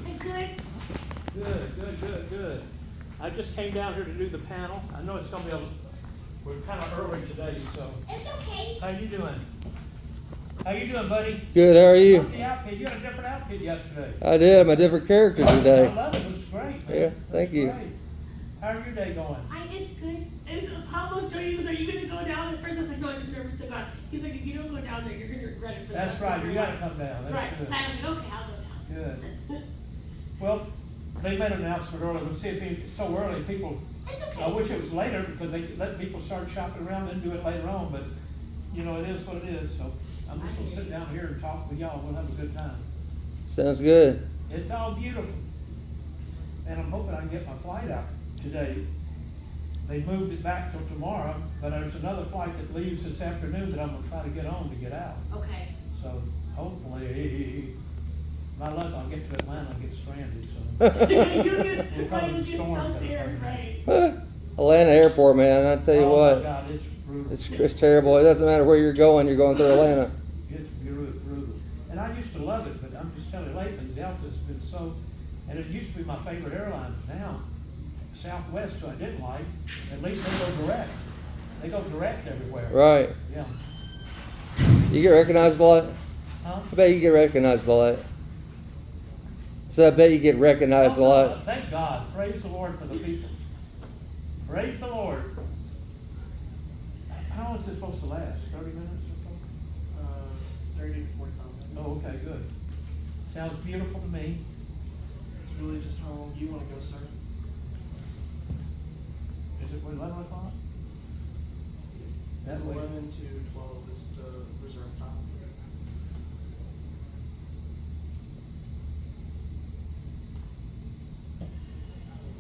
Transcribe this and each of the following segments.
Good. Good. I just came down here to do the panel. I know it's gonna be we're kind of early today, so. It's okay. How you doing? How you doing, buddy? Good, how are you? The outfit. You had a different outfit yesterday. I did. I'm a different character I today. love it. It looks great, man. Yeah, thank you. Great. How's your day going? It's good. Pablo told you, are you going to go down? At first I was like, no, I'm nervous to God. He's like, if you don't go down there, you're going to regret it for the That's rest right. of You your gotta life. come down. That's Right. good. So I was like, okay, I'll go down. Good. Well, they made an announcement earlier. Let's see if it's so early. People, It's okay. I wish it was later because they let people start shopping around and do it later on, but you know, it is what it is. So I'm just gonna sit down here and talk with y'all. We'll have a good time. Sounds good. It's all beautiful. And I'm hoping I can get my flight out today. They moved it back till tomorrow, but there's another flight that leaves this afternoon that I'm gonna try to get on to get out. Okay. So hopefully, my luck, I'll get to Atlanta and get stranded, so. You'll get storms stuck that are there, coming. right? Atlanta Airport, man. I tell you Oh my what, God, it's brutal. it's terrible. It doesn't matter where you're going through Atlanta. It's brutal. And I used to love it, but I'm just telling you lately, Delta's been so, and it used to be my favorite airline. Now, Southwest, who I didn't like, at least they go direct. They go direct everywhere. Right. Yeah. You get recognized a lot? Huh? I bet you get recognized a lot. So I bet you get recognized a Oh, lot. thank God. Praise the Lord for the people. Praise the Lord. How long is this supposed to last? 30 minutes or so? 30 to 45 minutes. Oh, okay, good. Sounds beautiful to me. It's really just how long do you want to go, sir? Is it 11 o'clock? It's That way. 11 to 12 is the reserve time.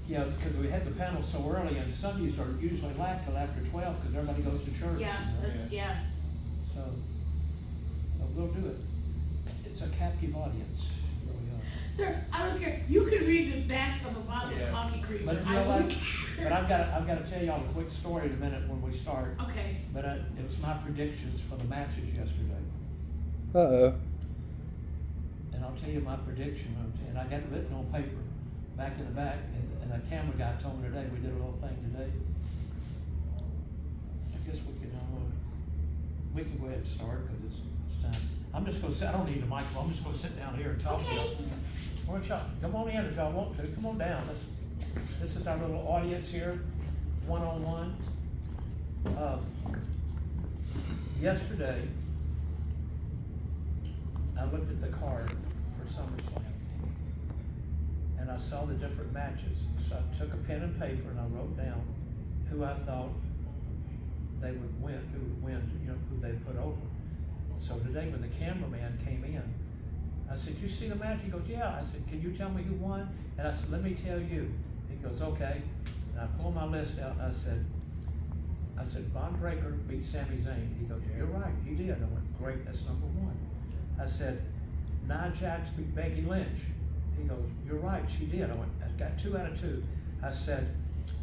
Yeah, because we had the panel so early, and Sundays are usually lack till after 12 because everybody goes to church. Yeah, yeah. So, we'll do it. It's a captive audience. Here we are. Sir, I don't care. You can read the back of a bottle Yeah. of coffee cream. But you I know what? wouldn't But care. I've got to tell y'all a quick story in a minute when we start. Okay. But it was my predictions for the matches yesterday. Uh-oh. And I'll tell you my prediction, and I got it written on paper, back in the back, and the camera guy told me today, we did a little thing today. I guess we can go ahead and start, because it's time. I'm just gonna sit, I don't need the microphone, I'm just gonna sit down here and talk to you. Okay. Why don't y'all, come on in if y'all want to, come on down. This is our little audience here, one-on-one. Yesterday, I looked at the card for SummerSlam, and I saw the different matches. So I took a pen and paper and I wrote down who I thought they would win, who they put over. So today when the cameraman came in, I said, "You see the match?" He goes, "Yeah." I said, "Can you tell me who won?" And I said, "Let me tell you." He goes, "Okay." And I pulled my list out and I said, Von Breakker beat Sami Zayn. He goes, "You're right, he did." I went, "Great, that's number one." I said, Nia Jax beat Becky Lynch. He goes, "You're right, she did." I went, "I got 2 out of 2. I said,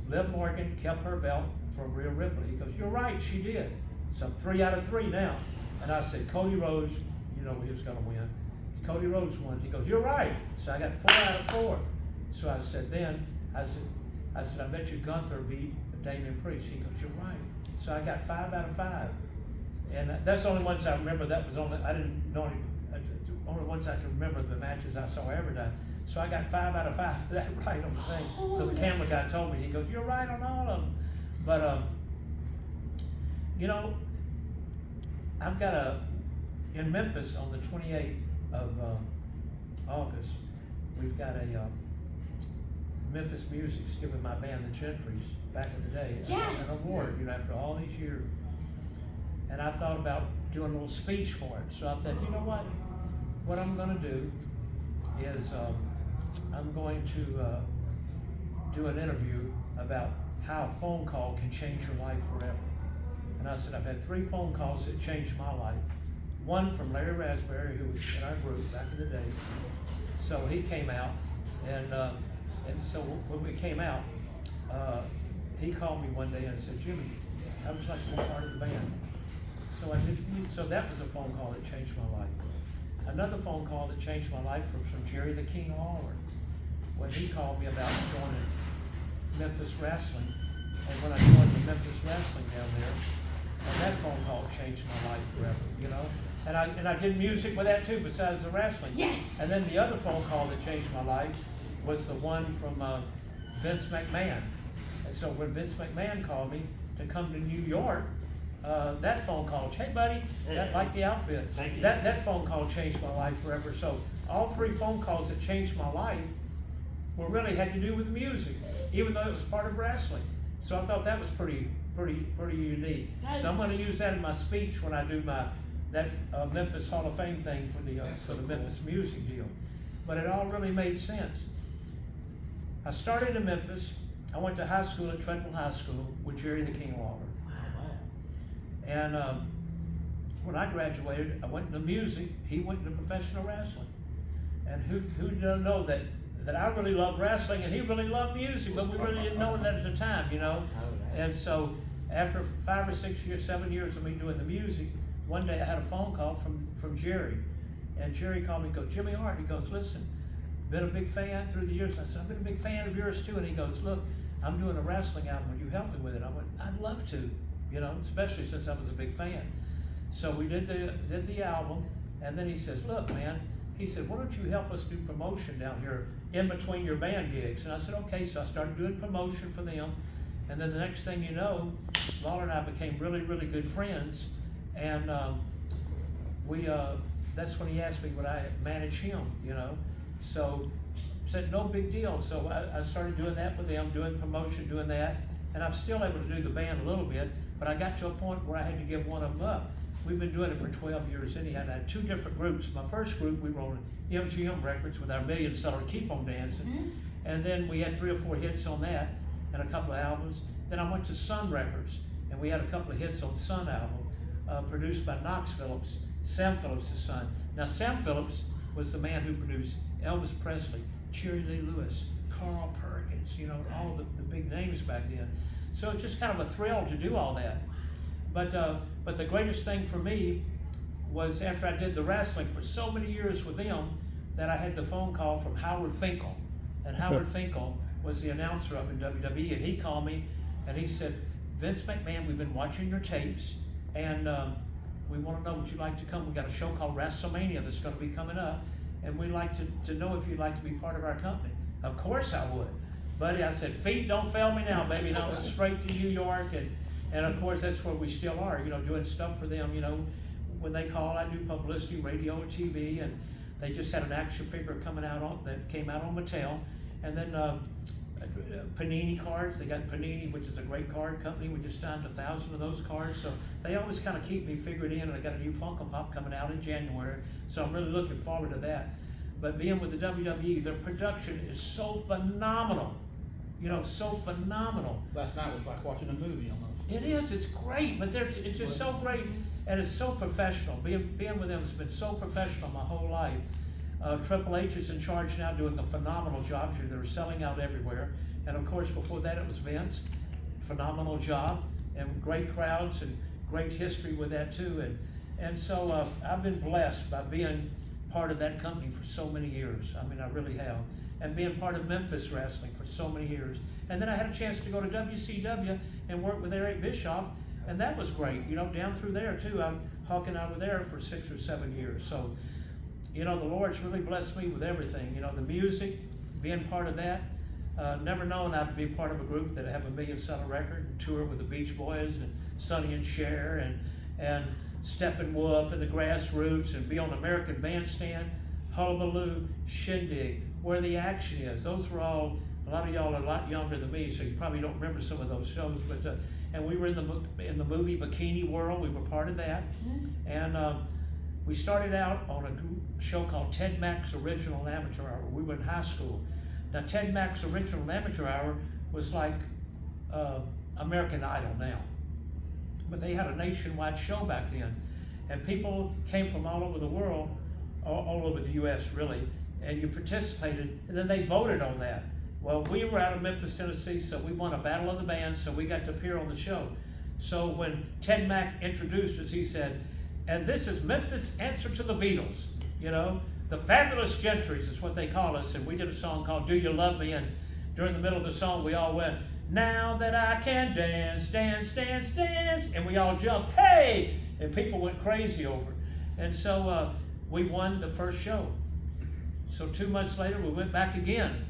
Liv Morgan kept her belt from Rhea Ripley. He goes, "You're right, she did." So I'm 3 out of 3 now. And I said, Cody Rhodes, you know he was gonna win. Cody Rhodes won. He goes, "You're right." So I got 4 out of 4. So I said, I bet you Gunther beat Damian Priest. He goes, "You're right." So I got 5 out of 5. And that's the only ones I remember. That was only, I didn't know any, only ones I can remember the matches I saw ever done. So I got 5 out of 5 that right on the thing. So the camera guy told me, he goes, "You're right on all of them." But, you know, I've got in Memphis on the 28th of August, we've got a Memphis Music's giving my band, the Gentrys, back in the day, Yes. an award, after all these years. And I thought about doing a little speech for it. So I thought, you know what I'm gonna do is I'm going to do an interview about how a phone call can change your life forever. And I said, I've had 3 phone calls that changed my life. One from Larry Raspberry, who was in our group back in the day. So he came out, and so when we came out, he called me one day and said, "Jimmy, I would like to be part of the band." So I did. So that was a phone call that changed my life. another phone call that changed my life was from Jerry the King Lawler, when he called me about joining Memphis Wrestling. And when I joined the Memphis Wrestling down there, and that phone call changed my life forever, you know? And I did music with that too, besides the wrestling. Yes. And then the other phone call that changed my life was the one from Vince McMahon. And so when Vince McMahon called me to come to New York, that phone call, hey buddy, that like the outfit. Thank you. That phone call changed my life forever. So all three phone calls that changed my life were really had to do with music, even though it was part of wrestling. So I thought that was pretty unique. So I'm going to use that in my speech when I do that Memphis Hall of Fame thing for the Memphis music deal. But it all really made sense. I started in Memphis. I went to high school at Treadwell High School with Jerry the King Lawler. And when I graduated, I went into music. He went into professional wrestling. And who doesn't know that I really loved wrestling and he really loved music, but we really didn't know that at the time, you know. And so after 5 or 6 years, 7 years of me doing the music, one day I had a phone call from Jerry. And Jerry called me and goes, Jimmy Hart, he goes, listen, been a big fan through the years. And I said, I've been a big fan of yours too. And he goes, look, I'm doing a wrestling album. Would you help me with it? I went, I'd love to, you know, especially since I was a big fan. So we did the album. And then he says, look, man, he said, why don't you help us do promotion down here in between your band gigs? And I said, okay. So I started doing promotion for them. And then the next thing you know, Lawler and I became really, really good friends. And that's when he asked me would I manage him, you know. So said no big deal. So I started doing that with them, doing promotion, doing that. And I'm still able to do the band a little bit, but I got to a point where I had to give one of them up. We've been doing it for 12 years anyhow. I had 2 different groups. My first group, we were on MGM Records with our million-seller Keep On Dancing. Mm-hmm. And then we had 3 or 4 hits on that and a couple of albums. Then I went to Sun Records, and we had a couple of hits on Sun album, produced by Knox Phillips, Sam Phillips' son. Now, Sam Phillips was the man who produced Elvis Presley, Jerry Lee Lewis, Carl Perkins, you know, all the big names back then. So it's just kind of a thrill to do all that. But the greatest thing for me was after I did the wrestling for so many years with them that I had the phone call from Howard Finkel. And Howard Finkel was the announcer up in WWE, and he called me and he said, Vince McMahon, we've been watching your tapes, and we want to know would you like to come. We got a show called WrestleMania that's going to be coming up, and we'd like to know if you'd like to be part of our company. Of course I would. Buddy, I said, feet don't fail me now, baby. And I went straight to New York, and of course that's where we still are, you know, doing stuff for them, you know. When they call, I do publicity, radio, and TV, and they just had an action figure coming out that came out on Mattel. And then Panini cards, they got Panini, which is a great card company. We just signed 1,000 of those cards. So they always kind of keep me figured in, and I got a new Funko Pop coming out in January. So I'm really looking forward to that. But being with the WWE, their production is so phenomenal. You know, so phenomenal. Last night was like watching a movie almost. It is, it's great, but it's just so great, and it's so professional. Being with them has been so professional my whole life. Triple H is in charge now, doing a phenomenal job. They're selling out everywhere. And of course, before that it was Vince. Phenomenal job, and great crowds, and great history with that too. And so I've been blessed by being part of that company for so many years. I mean, I really have. And being part of Memphis Wrestling for so many years. And then I had a chance to go to WCW and work with Eric Bischoff, and that was great, you know, down through there too. I'm hawking out of there for 6 or 7 years. So, you know, the Lord's really blessed me with everything. You know, the music, being part of that. Never known I'd be part of a group that have a million-seller record and tour with the Beach Boys and Sonny and Cher and Steppenwolf and the Grassroots, and be on American Bandstand, Hullabaloo, Shindig, Where the Action Is. Those were all, a lot of y'all are a lot younger than me, so you probably don't remember some of those shows. But and we were in the movie Bikini World. We were part of that, and we started out on a show called Ted Mack's Original Amateur Hour. We were in high school. Now, Ted Mack's Original Amateur Hour was like American Idol now. But they had a nationwide show back then. And people came from all over the world, all over the U.S. really, and you participated, and then they voted on that. Well, we were out of Memphis, Tennessee, so we won a Battle of the Bands, so we got to appear on the show. So when Ted Mack introduced us, he said, And this is Memphis' answer to the Beatles, you know. The Fabulous Gentrys is what they call us, and we did a song called Do You Love Me, and during the middle of the song we all went, now that I can dance, dance, dance, dance, and we all jumped, hey! And people went crazy over it. And so we won the first show. So 2 months later we went back again.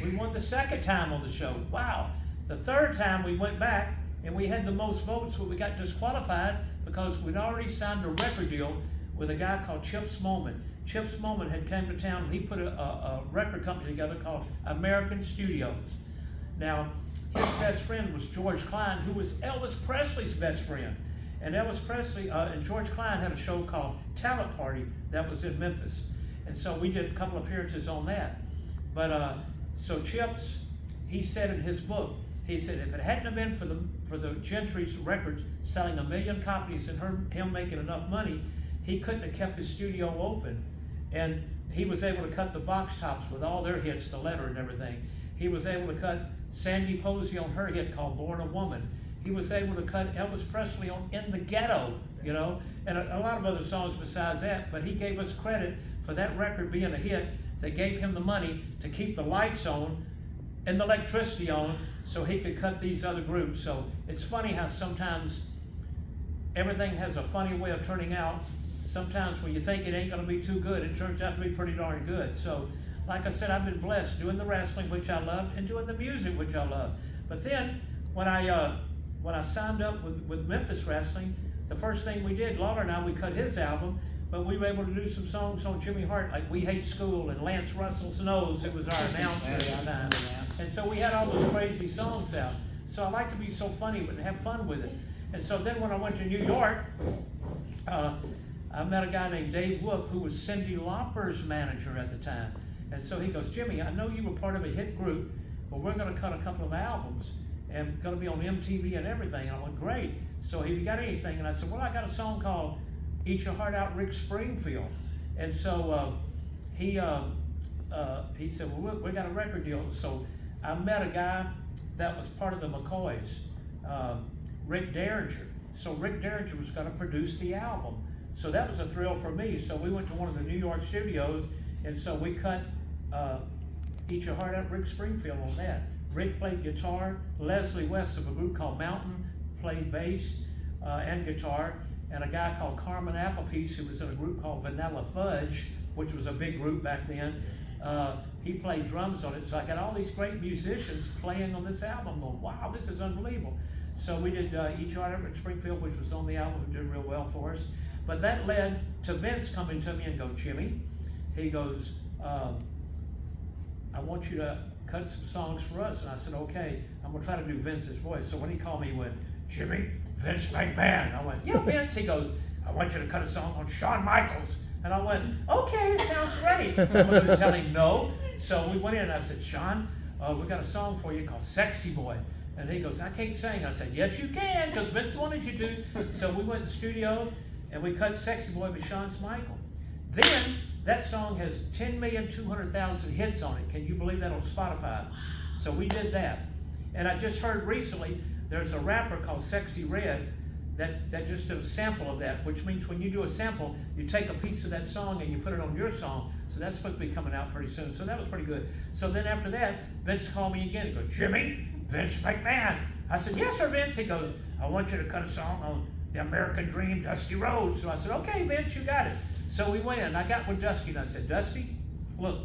We won the second time on the show. Wow. The third time we went back and we had the most votes, but we got disqualified because we'd already signed a record deal with a guy called Chips Moman. Chips Moman had come to town and he put a record company together called American Studios. Now, his best friend was George Klein, who was Elvis Presley's best friend. And Elvis Presley and George Klein had a show called Talent Party that was in Memphis. And so we did a couple appearances on that. But so Chips, he said in his book, he said if it hadn't have been for the Gentry's records selling 1 million copies and him making enough money, he couldn't have kept his studio open. And he was able to cut the box tops with all their hits, The Letter and everything. He was able to cut Sandy Posey on her hit called Born a Woman. He was able to cut Elvis Presley on In the Ghetto, you know, and a lot of other songs besides that, but he gave us credit for that record being a hit that gave him the money to keep the lights on and the electricity on so he could cut these other groups. So it's funny how sometimes everything has a funny way of turning out. Sometimes when you think it ain't gonna be too good, it turns out to be pretty darn good. So like I said, I've been blessed doing the wrestling, which I love, and doing the music, which I love. But then when I signed up with Memphis Wrestling, the first thing we did, Lawler and I, we cut his album, but we were able to do some songs on Jimmy Hart, like We Hate School and Lance Russell's Nose. It was our announcer at the time. And so we had all those crazy songs out. So I like to be so funny, but have fun with it. And so then when I went to New York, I met a guy named Dave Wolf, who was Cyndi Lauper's manager at the time. And so he goes, Jimmy, I know you were part of a hit group, but we're gonna cut a couple of albums and gonna be on MTV and everything. And I went, great. So have you got anything? And I said, well, I got a song called Eat Your Heart Out, Rick Springfield. And so he said, well, we got a record deal. So I met a guy that was part of the McCoys, Rick Derringer. So Rick Derringer was gonna produce the album. So that was a thrill for me. So we went to one of the New York studios, and so we cut Eat Your Heart Out, Rick Springfield on that. Rick played guitar. Leslie West of a group called Mountain played bass and guitar. And a guy called Carmen Applepiece, who was in a group called Vanilla Fudge, which was a big group back then, he played drums on it. So I got all these great musicians playing on this album. I'm going, wow, this is unbelievable. So we did Eat Your Heart Out, Rick Springfield, which was on the album, and did real well for us. But that led to Vince coming to me and go, Jimmy, he goes, I want you to cut some songs for us. And I said, okay, I'm gonna try to do Vince's voice. So when he called me, he went, Jimmy, Vince McMahon. I went, yeah, Vince. He goes, I want you to cut a song on Shawn Michaels. And I went, okay, it sounds great. I'm gonna tell him no. So we went in and I said, Shawn, we got a song for you called Sexy Boy. And he goes, I can't sing. I said, yes, you can, because Vince wanted you to. So we went to the studio and we cut Sexy Boy with Shawn Michaels. Then that song has 10,200,000 hits on it. Can you believe that on Spotify? So we did that. And I just heard recently, there's a rapper called Sexy Red that just did a sample of that, which means when you do a sample, you take a piece of that song and you put it on your song. So that's supposed to be coming out pretty soon. So that was pretty good. So then after that, Vince called me again. He goes, Jimmy, Vince McMahon. I said, yes, sir, Vince. He goes, I want you to cut a song on The American Dream, Dusty Rhodes. So I said, okay, Vince, you got it. So we went in. I got with Dusty and I said, Dusty, look,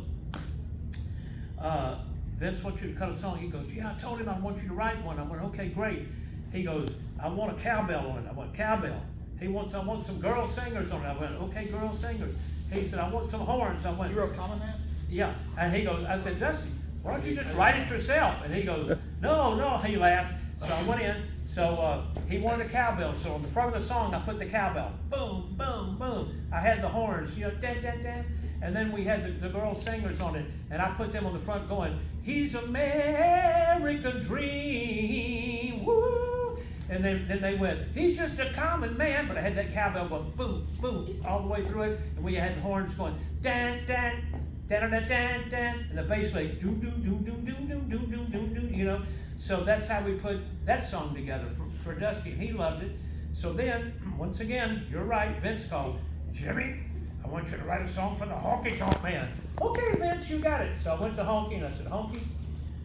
Vince wants you to cut a song. He goes, yeah, I told him I want you to write one. I went, okay, great. He goes, I want a cowbell on it. I went, cowbell. I want some girl singers on it. I went, okay, girl singers. He said, I want some horns. I went, You wrote Common Man? yeah. And he goes, I said, Dusty, why don't you just write it yourself? And he goes, no, he laughed. So I went in. So he wanted a cowbell. So on the front of the song, I put the cowbell. Boom, boom, boom. I had the horns, you know, dan, dan, dan. And then we had the girl singers on it. And I put them on the front going, he's American Dream, woo. And then they went, he's just a common man. But I had that cowbell going boom, boom, all the way through it. And we had the horns going, dan, dan, dan, dan, dan, dan. And the bass like, do, do, do, do, do, do, do, do, do, do, you know. So that's how we put that song together for Dusty, and he loved it. So then, once again, you're right, Vince called, Jimmy, I want you to write a song for the Honky Tonk Man. Okay, Vince, you got it. So I went to Honky and I said, Honky,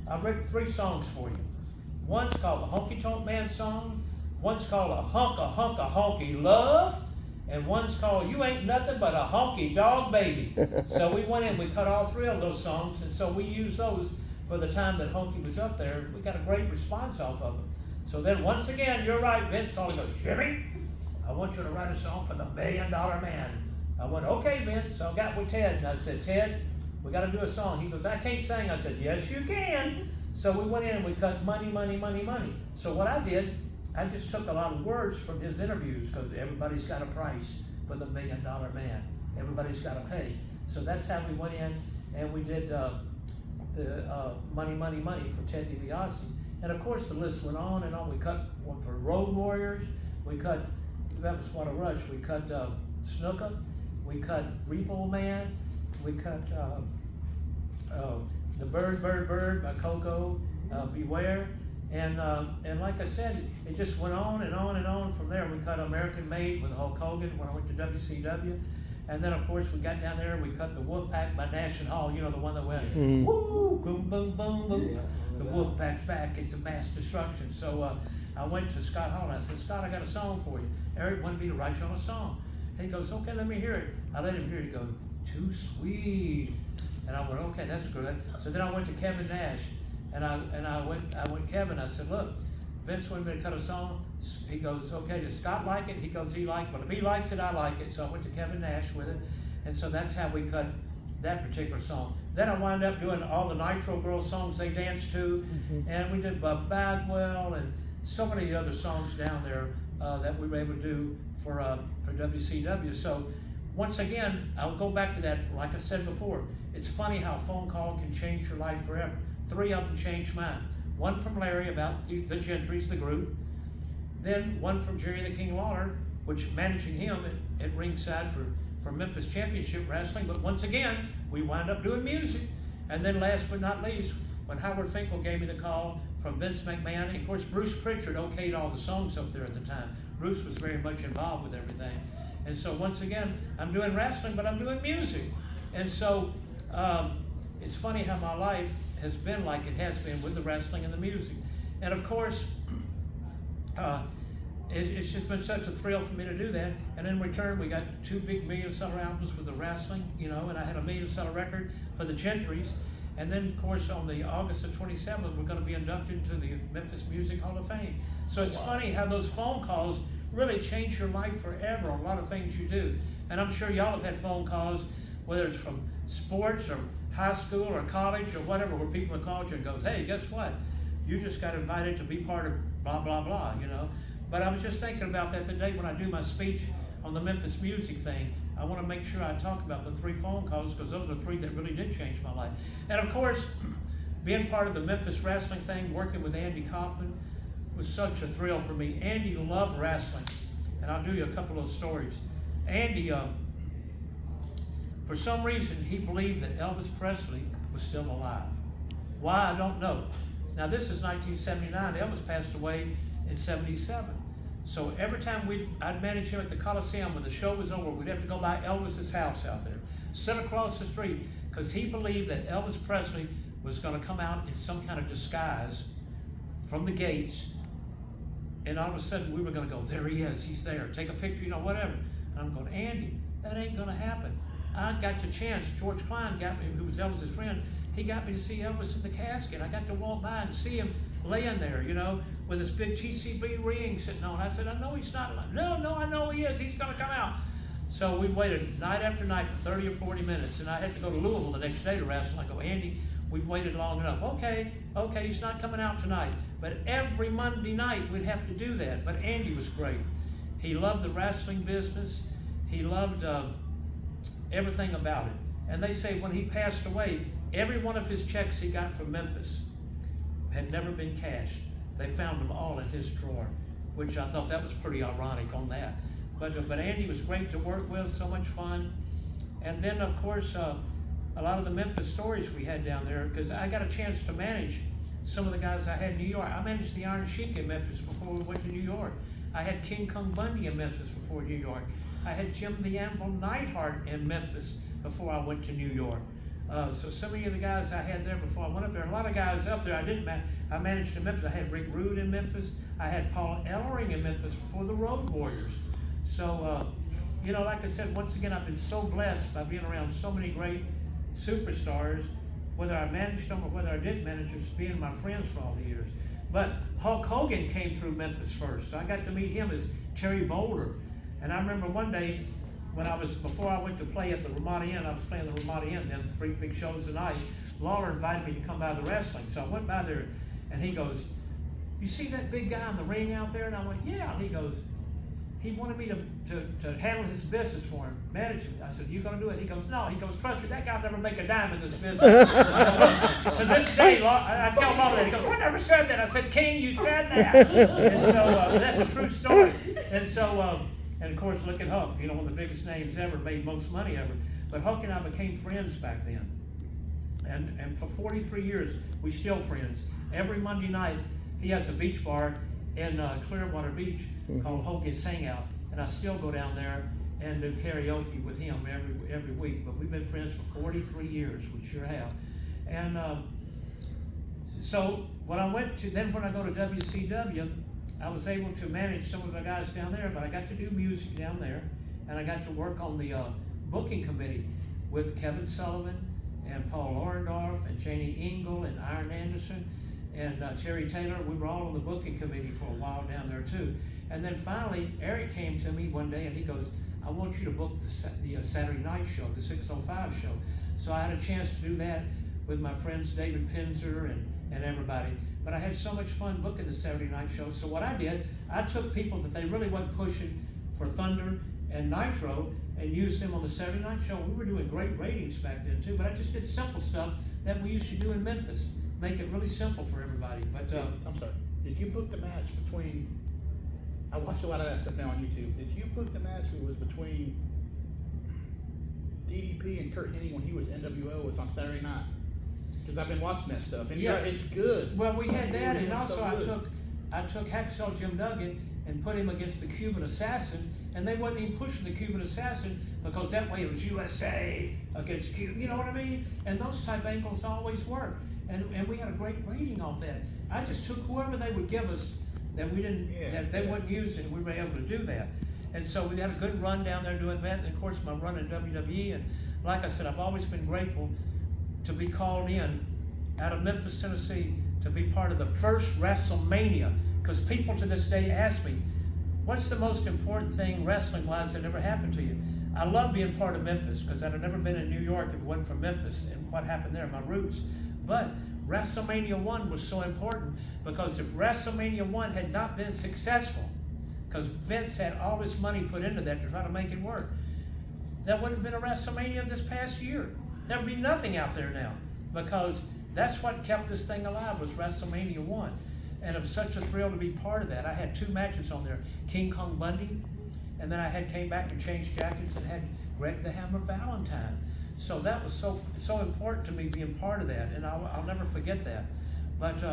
I've written 3 songs for you. One's called the Honky Tonk Man song, one's called a honky love, and one's called You Ain't Nothing But a Honky Dog Baby. So we went in, we cut all 3 of those songs, and so we used those for the time that Honky was up there. We got a great response off of them. So then once again, you're right, Vince called and goes, Jimmy, I want you to write a song for the $1 Million Man. I went, okay, Vince. So I got with Ted and I said, Ted, we got to do a song. He goes, I can't sing. I said, yes, you can. So we went in and we cut money, money, money, money. So what I did, I just took a lot of words from his interviews because everybody's got a price for the $1 Million Man. Everybody's got to pay. So that's how we went in and we did the Money, Money, Money for Ted DiBiase. And of course the list went on and on. We cut one for Road Warriors. We cut, that was What a Rush. We cut Snuka. We cut Repo Man. We cut The Bird by Coco, Beware. And like I said, it just went on and on and on from there. We cut American Made with Hulk Hogan when I went to WCW. And then, of course, we got down there and we cut the Wolfpack by Nash and Hall, you know, the one that went, woo, boom, boom, boom, boom. Yeah. The Wolfpack's back, it's a mass destruction. So I went to Scott Hall and I said, Scott, I got a song for you. Eric wanted me to write you on a song. And he goes, okay, let me hear it. I let him hear it. He goes, too sweet. And I went, okay, that's good. So then I went to Kevin Nash and I went Kevin, I said, look, Vince wanted me to cut a song. He goes, okay, does Scott like it? He goes, he liked it. But if he likes it, I like it. So I went to Kevin Nash with it. And so that's how we cut that particular song. Then I wound up doing all the Nitro Girls songs they danced to. And we did Bob Bagwell and so many other songs down there that we were able to do for WCW. So once again, I'll go back to that, like I said before, it's funny how a phone call can change your life forever. 3 of them changed mine. One from Larry about the Gentrys, the group. Then one from Jerry the King Lawler, which managing him at ringside for Memphis Championship Wrestling. But once again, we wound up doing music. And then last but not least, when Howard Finkel gave me the call from Vince McMahon, and of course Bruce Pritchard okayed all the songs up there at the time. Bruce was very much involved with everything. And so once again, I'm doing wrestling, but I'm doing music. And so it's funny how my life has been like it has been with the wrestling and the music. And of course, it's just been such a thrill for me to do that. And in return, we got 2 big million-seller albums with the wrestling, you know, and I had a million-seller record for the Gentrys. And then, of course, on the August the 27th, we're going to be inducted into the Memphis Music Hall of Fame. So it's funny how those phone calls really change your life forever on a lot of things you do. And I'm sure y'all have had phone calls, whether it's from sports or high school or college or whatever, where people have called you and goes, hey, guess what? You just got invited to be part of blah, blah, blah, you know. But I was just thinking about that today when I do my speech on the Memphis music thing. I want to make sure I talk about the 3 phone calls because those are 3 that really did change my life. And of course, being part of the Memphis wrestling thing, working with Andy Kaufman was such a thrill for me. Andy loved wrestling, and I'll do you a couple of stories. Andy, for some reason, he believed that Elvis Presley was still alive. Why, I don't know. Now, this is 1979. Elvis passed away in 77. So every time I'd manage him at the Coliseum when the show was over, we'd have to go by Elvis's house out there, sit across the street, because he believed that Elvis Presley was going to come out in some kind of disguise from the gates, and all of a sudden we were going to go, there he is, he's there, take a picture, you know, whatever. And I'm going, Andy, that ain't going to happen. I got the chance, George Klein got me, who was Elvis's friend, he got me to see Elvis in the casket. I got to walk by and see him laying there, you know, with his big TCB ring sitting on. I said, I know he's not alive. No, I know he is. He's going to come out. So we waited night after night for 30 or 40 minutes, and I had to go to Louisville the next day to wrestle. I go, Andy, we've waited long enough. Okay, he's not coming out tonight. But every Monday night we'd have to do that. But Andy was great. He loved the wrestling business. He loved everything about it. And they say when he passed away, every one of his checks he got from Memphis had never been cashed. They found them all in his drawer, which I thought that was pretty ironic on that. But Andy was great to work with, so much fun. And then, of course, a lot of the Memphis stories we had down there, because I got a chance to manage some of the guys I had in New York. I managed the Iron Sheik in Memphis before we went to New York. I had King Kong Bundy in Memphis before New York. I had Jim the Anvil Neidhart in Memphis before I went to New York. So many of the guys I had there before I went up there, a lot of guys up there I managed in Memphis. I had Rick Rude in Memphis. I had Paul Ellering in Memphis before the Road Warriors. So, like I said, once again, I've been so blessed by being around so many great superstars, whether I managed them or whether I didn't manage them, just being my friends for all the years. But Hulk Hogan came through Memphis first, so I got to meet him as Terry Boulder. And I remember one day, before I went to play at the Ramada Inn, I was playing the Ramada Inn, then 3 big shows a night. Lawler invited me to come by the wrestling, so I went by there, and he goes, "You see that big guy in the ring out there?" And I went, "Yeah." And he goes, he wanted me to handle his business for him, manage it. I said, "You gonna do it?" He goes, "No." He goes, "Trust me, that guy'll never make a dime in this business." To this day, I tell Lawler that. He goes, "I never said that." I said, "King, you said that." And so that's a true story. And so, and of course, look at Hulk, one of the biggest names ever, made most money ever. But Hulk and I became friends back then. And for 43 years, we still friends. Every Monday night, he has a beach bar in Clearwater Beach called Hogan's Hangout. And I still go down there and do karaoke with him every week. But we've been friends for 43 years, we sure have. And so when I go to WCW, I was able to manage some of the guys down there, but I got to do music down there, and I got to work on the booking committee with Kevin Sullivan and Paul Orndorff and Janie Engel and Iron Anderson and Terry Taylor. We were all on the booking committee for a while down there too. And then finally, Eric came to me one day and he goes, "I want you to book the Saturday night show, the 605 show." So I had a chance to do that with my friends David Pinzer and everybody. But I had so much fun booking the Saturday night show. So what I did, I took people that they really wasn't pushing for Thunder and Nitro and used them on the Saturday night show. We were doing great ratings back then too, but I just did simple stuff that we used to do in Memphis. Make it really simple for everybody. But I'm sorry. Did you book the match between? I watched a lot of that stuff now on YouTube. Did you book the match that was between DDP and Kurt Hennig when he was NWO? It's on Saturday night. Because I've been watching that stuff, and Yeah. it's good. well, we had that, and It's also so good. I took Hacksaw Jim Duggan and put him against the Cuban Assassin, and they wasn't even pushing the Cuban Assassin because that way it was USA against Cuba. You know what I mean? And those type angles always work. And we had a great rating off that. I just took whoever they would give us that we didn't, that they wouldn't use, and we were able to do that. And so we had a good run down there doing that. And of course, my run in WWE. And like I said, I've always been grateful to be called in out of Memphis, Tennessee, to be part of the first WrestleMania. Because people to this day ask me, "What's the most important thing wrestling-wise that ever happened to you?" I love being part of Memphis because I'd have never been in New York if it wasn't for Memphis and what happened there, my roots. But WrestleMania 1 was so important because if WrestleMania 1 had not been successful, because Vince had all this money put into that to try to make it work, there wouldn't have been a WrestleMania this past year. There would be nothing out there now because that's what kept this thing alive was WrestleMania 1. And I'm such a thrill to be part of that. I had 2 matches on there, King Kong Bundy, and then I came back and changed jackets and had Greg the Hammer Valentine. So that was so important to me being part of that, and I'll never forget that. But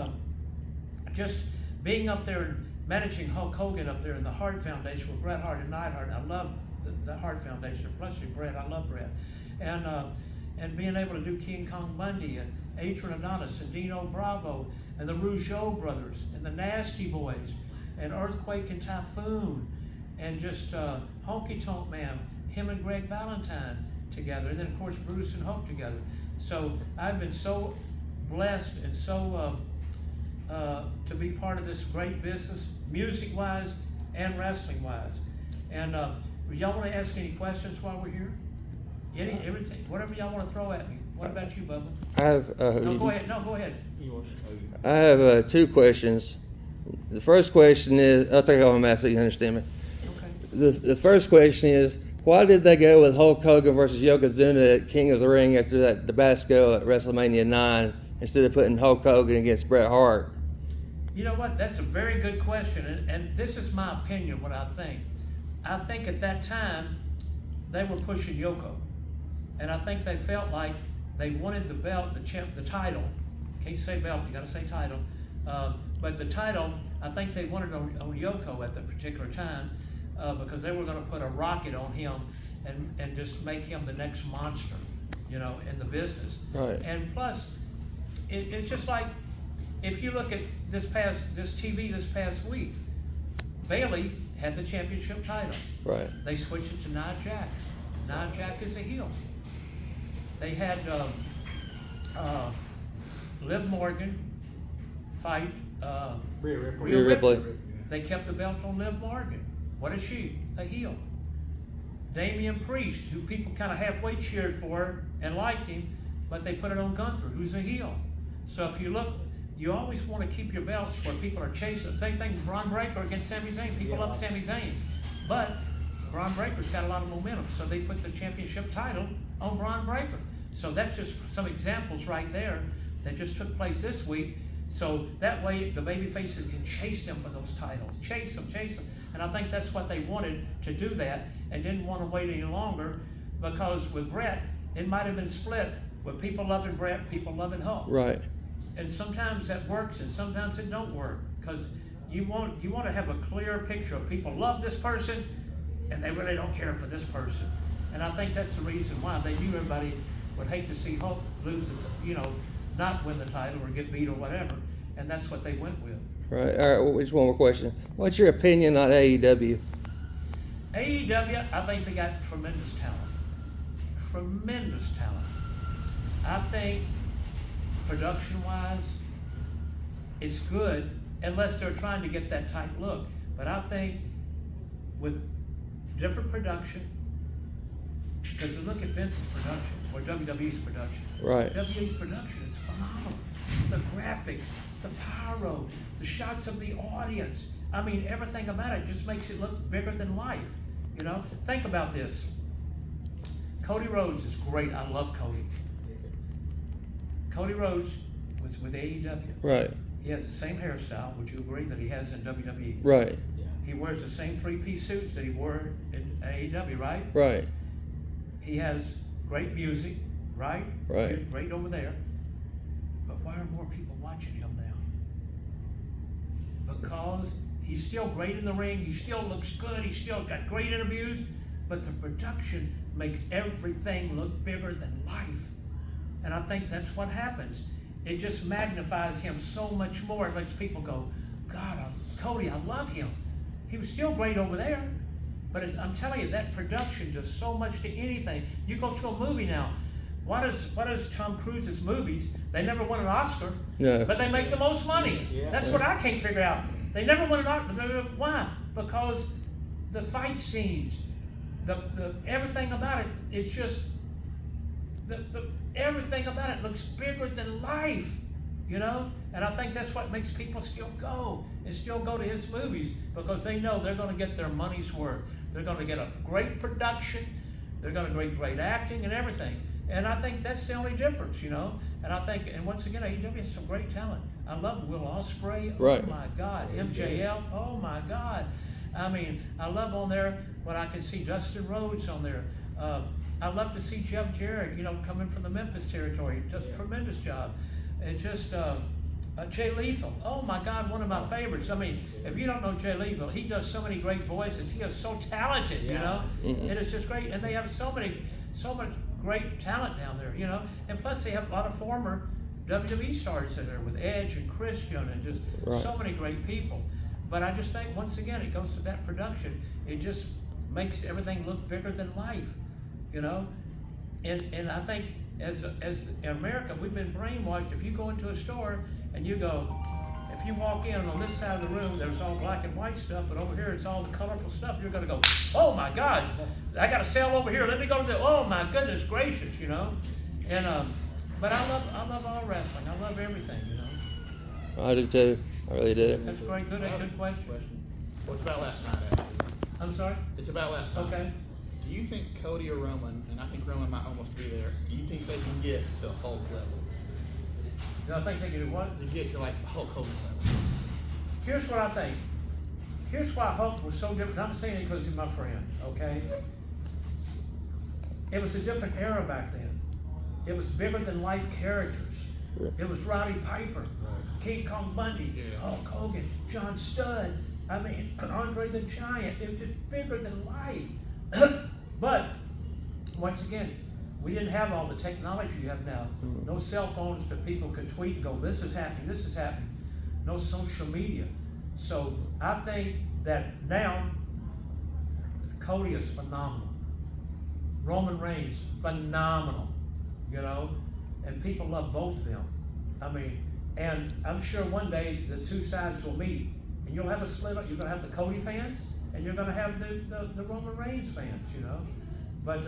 just being up there and managing Hulk Hogan up there in the Hart Foundation with Bret Hart and Neidhart, I love the Hart Foundation, especially Bret. I love Bret, and being able to do King Kong Bundy and Adrian Adonis and Dino Bravo and the Rougeau brothers and the Nasty Boys and Earthquake and Typhoon and just Honky Tonk Man, him and Greg Valentine together, and then of course Bruce and Hulk together. So I've been so blessed and so to be part of this great business, music-wise and wrestling-wise. And y'all want to ask any questions while we're here? Everything, whatever y'all want to throw at me. What about you, Bubba? I have. No, go ahead. No, go ahead. I have 2 questions. The first question is, I think I'm asking so you understand me. Okay. The first question is, why did they go with Hulk Hogan versus Yokozuna at King of the Ring after that Tabasco at WrestleMania 9 instead of putting Hulk Hogan against Bret Hart? You know what? That's a very good question, and this is my opinion, what I think. I think at that time, they were pushing Yoko. And I think they felt like they wanted the belt, the title, can't say belt, you gotta say title, But the title, I think they wanted on Yoko at the particular time, because they were gonna put a rocket on him and just make him the next monster, you know, in the business. Right. And plus, it's just like, if you look at this TV this past week, Bailey had the championship title. Right. They switched it to Nia Jax. Nia Jax is a heel. They had Liv Morgan fight Rhea Ripley. Rhea Ripley. They kept the belt on Liv Morgan. What is she? A heel. Damian Priest, who people kind of halfway cheered for and liked him, but they put it on Gunther, who's a heel. So if you look, you always want to keep your belts where people are chasing. Same thing, Braun Breaker against Sami Zayn. People love Sami Zayn, but Braun Breaker's got a lot of momentum, so they put the championship title on Braun Breaker. So that's just some examples right there that just took place this week. So that way the baby faces can chase them for those titles, chase them. And I think that's what they wanted to do that, and didn't want to wait any longer, because with Brett, it might have been split with people loving Brett, people loving Hulk. Right. And sometimes that works and sometimes it don't work, because you want to have a clear picture of people love this person and they really don't care for this person. And I think that's the reason why they knew everybody would hate to see Hulk lose, not win the title or get beat or whatever, and that's what they went with. Right. All right. Well, just one more question. What's your opinion on AEW? AEW, I think they got tremendous talent. Tremendous talent. I think production-wise, it's good, unless they're trying to get that type look. But I think with different production, because you look at Vince's production, or WWE's production. Right. WWE's production is phenomenal. The graphics, the pyro, the shots of the audience. I mean, everything about it just makes it look bigger than life. You know, think about this. Cody Rhodes is great. I love Cody. Cody Rhodes was with AEW. Right. He has the same hairstyle. Would you agree that he has in WWE? Right. He wears the same three-piece suits that he wore in AEW, right? Right. He has great music, right? Right. He's great over there. But why are more people watching him now? Because he's still great in the ring. He still looks good. He's still got great interviews. But the production makes everything look bigger than life. And I think that's what happens. It just magnifies him so much more. It makes people go, God, Cody, I love him. He was still great over there. But I'm telling you, that production does so much to anything. You go to a movie now. What is Tom Cruise's movies? They never won an Oscar, No. but they make the most money. Yeah. That's what I can't figure out. They never won an Oscar. Why? Because the fight scenes, the everything about it is just everything about it looks bigger than life, you know? And I think that's what makes people still go to his movies, because they know they're going to get their money's worth. They're going to get a great production. They're going to get great acting and everything. And I think that's the only difference, you know? And I think, and once again, AEW has some great talent. I love Will Ospreay. Right. Oh my God. MJF. Oh my God. I mean, I love on there when I can see Dustin Rhodes on there. I love to see Jeff Jarrett, you know, coming from the Memphis territory. Does a tremendous job. And just Jay Lethal. Oh my God, one of my favorites. I mean, if you don't know Jay Lethal, he does so many great voices. He is so talented, you know. Mhm. It is just great. And they have so much great talent down there, you know. And plus, they have a lot of former WWE stars in there with Edge and Christian and just Right. so many great people. But I just think, once again, it goes to that production. It just makes everything look bigger than life, you know? And I think as in America, we've been brainwashed. If you go into a store and you go, if you walk in on this side of the room, there's all black and white stuff, but over here it's all the colorful stuff, you're gonna go, oh my God, I got a sale over here, let me go to the, oh my goodness gracious, you know? And, but I love all wrestling. I love everything, you know? I do too. I really do. That's great, good question. Well, it's about last night, actually. I'm sorry? It's about last night. Okay. Do you think Cody or Roman, and I think Roman might almost be there, do you think they can get to Hulk level? Do I think they can do what? To get to like Hulk Hogan level? Here's what I think. Here's why Hulk was so different. I'm not saying it because he's my friend, okay? It was a different era back then. It was bigger than life characters. It was Roddy Piper. King Kong Bundy, Yeah. Hulk Hogan, John Studd, I mean, Andre the Giant. It was just bigger than life. But, once again, we didn't have all the technology you have now. No cell phones that people could tweet and go, this is happening, this is happening. No social media. So I think that now Cody is phenomenal. Roman Reigns, phenomenal, you know, and people love both of them. I mean, and I'm sure one day the two sides will meet, and you'll have a split up. You're going to have the Cody fans, and you're going to have the Roman Reigns fans, you know. But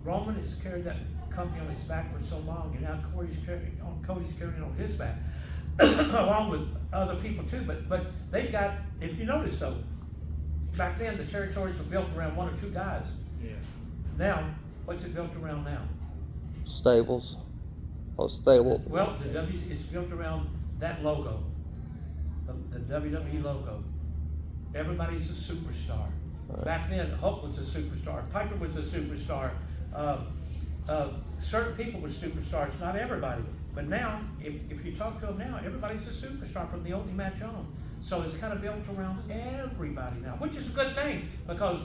Roman has carried that company on his back for so long, and now Cody's carrying it on his back, along with other people too. But they've got, if you notice though, back then the territories were built around one or two guys. Yeah. Now, what's it built around now? Stables. Oh, stable. Well, the W is built around that logo, the WWE logo. Everybody's a superstar. Right. Back then, Hulk was a superstar. Piper was a superstar. Certain people were superstars, not everybody. But now, if you talk to them now, everybody's a superstar from the opening match on. So it's kind of built around everybody now, which is a good thing because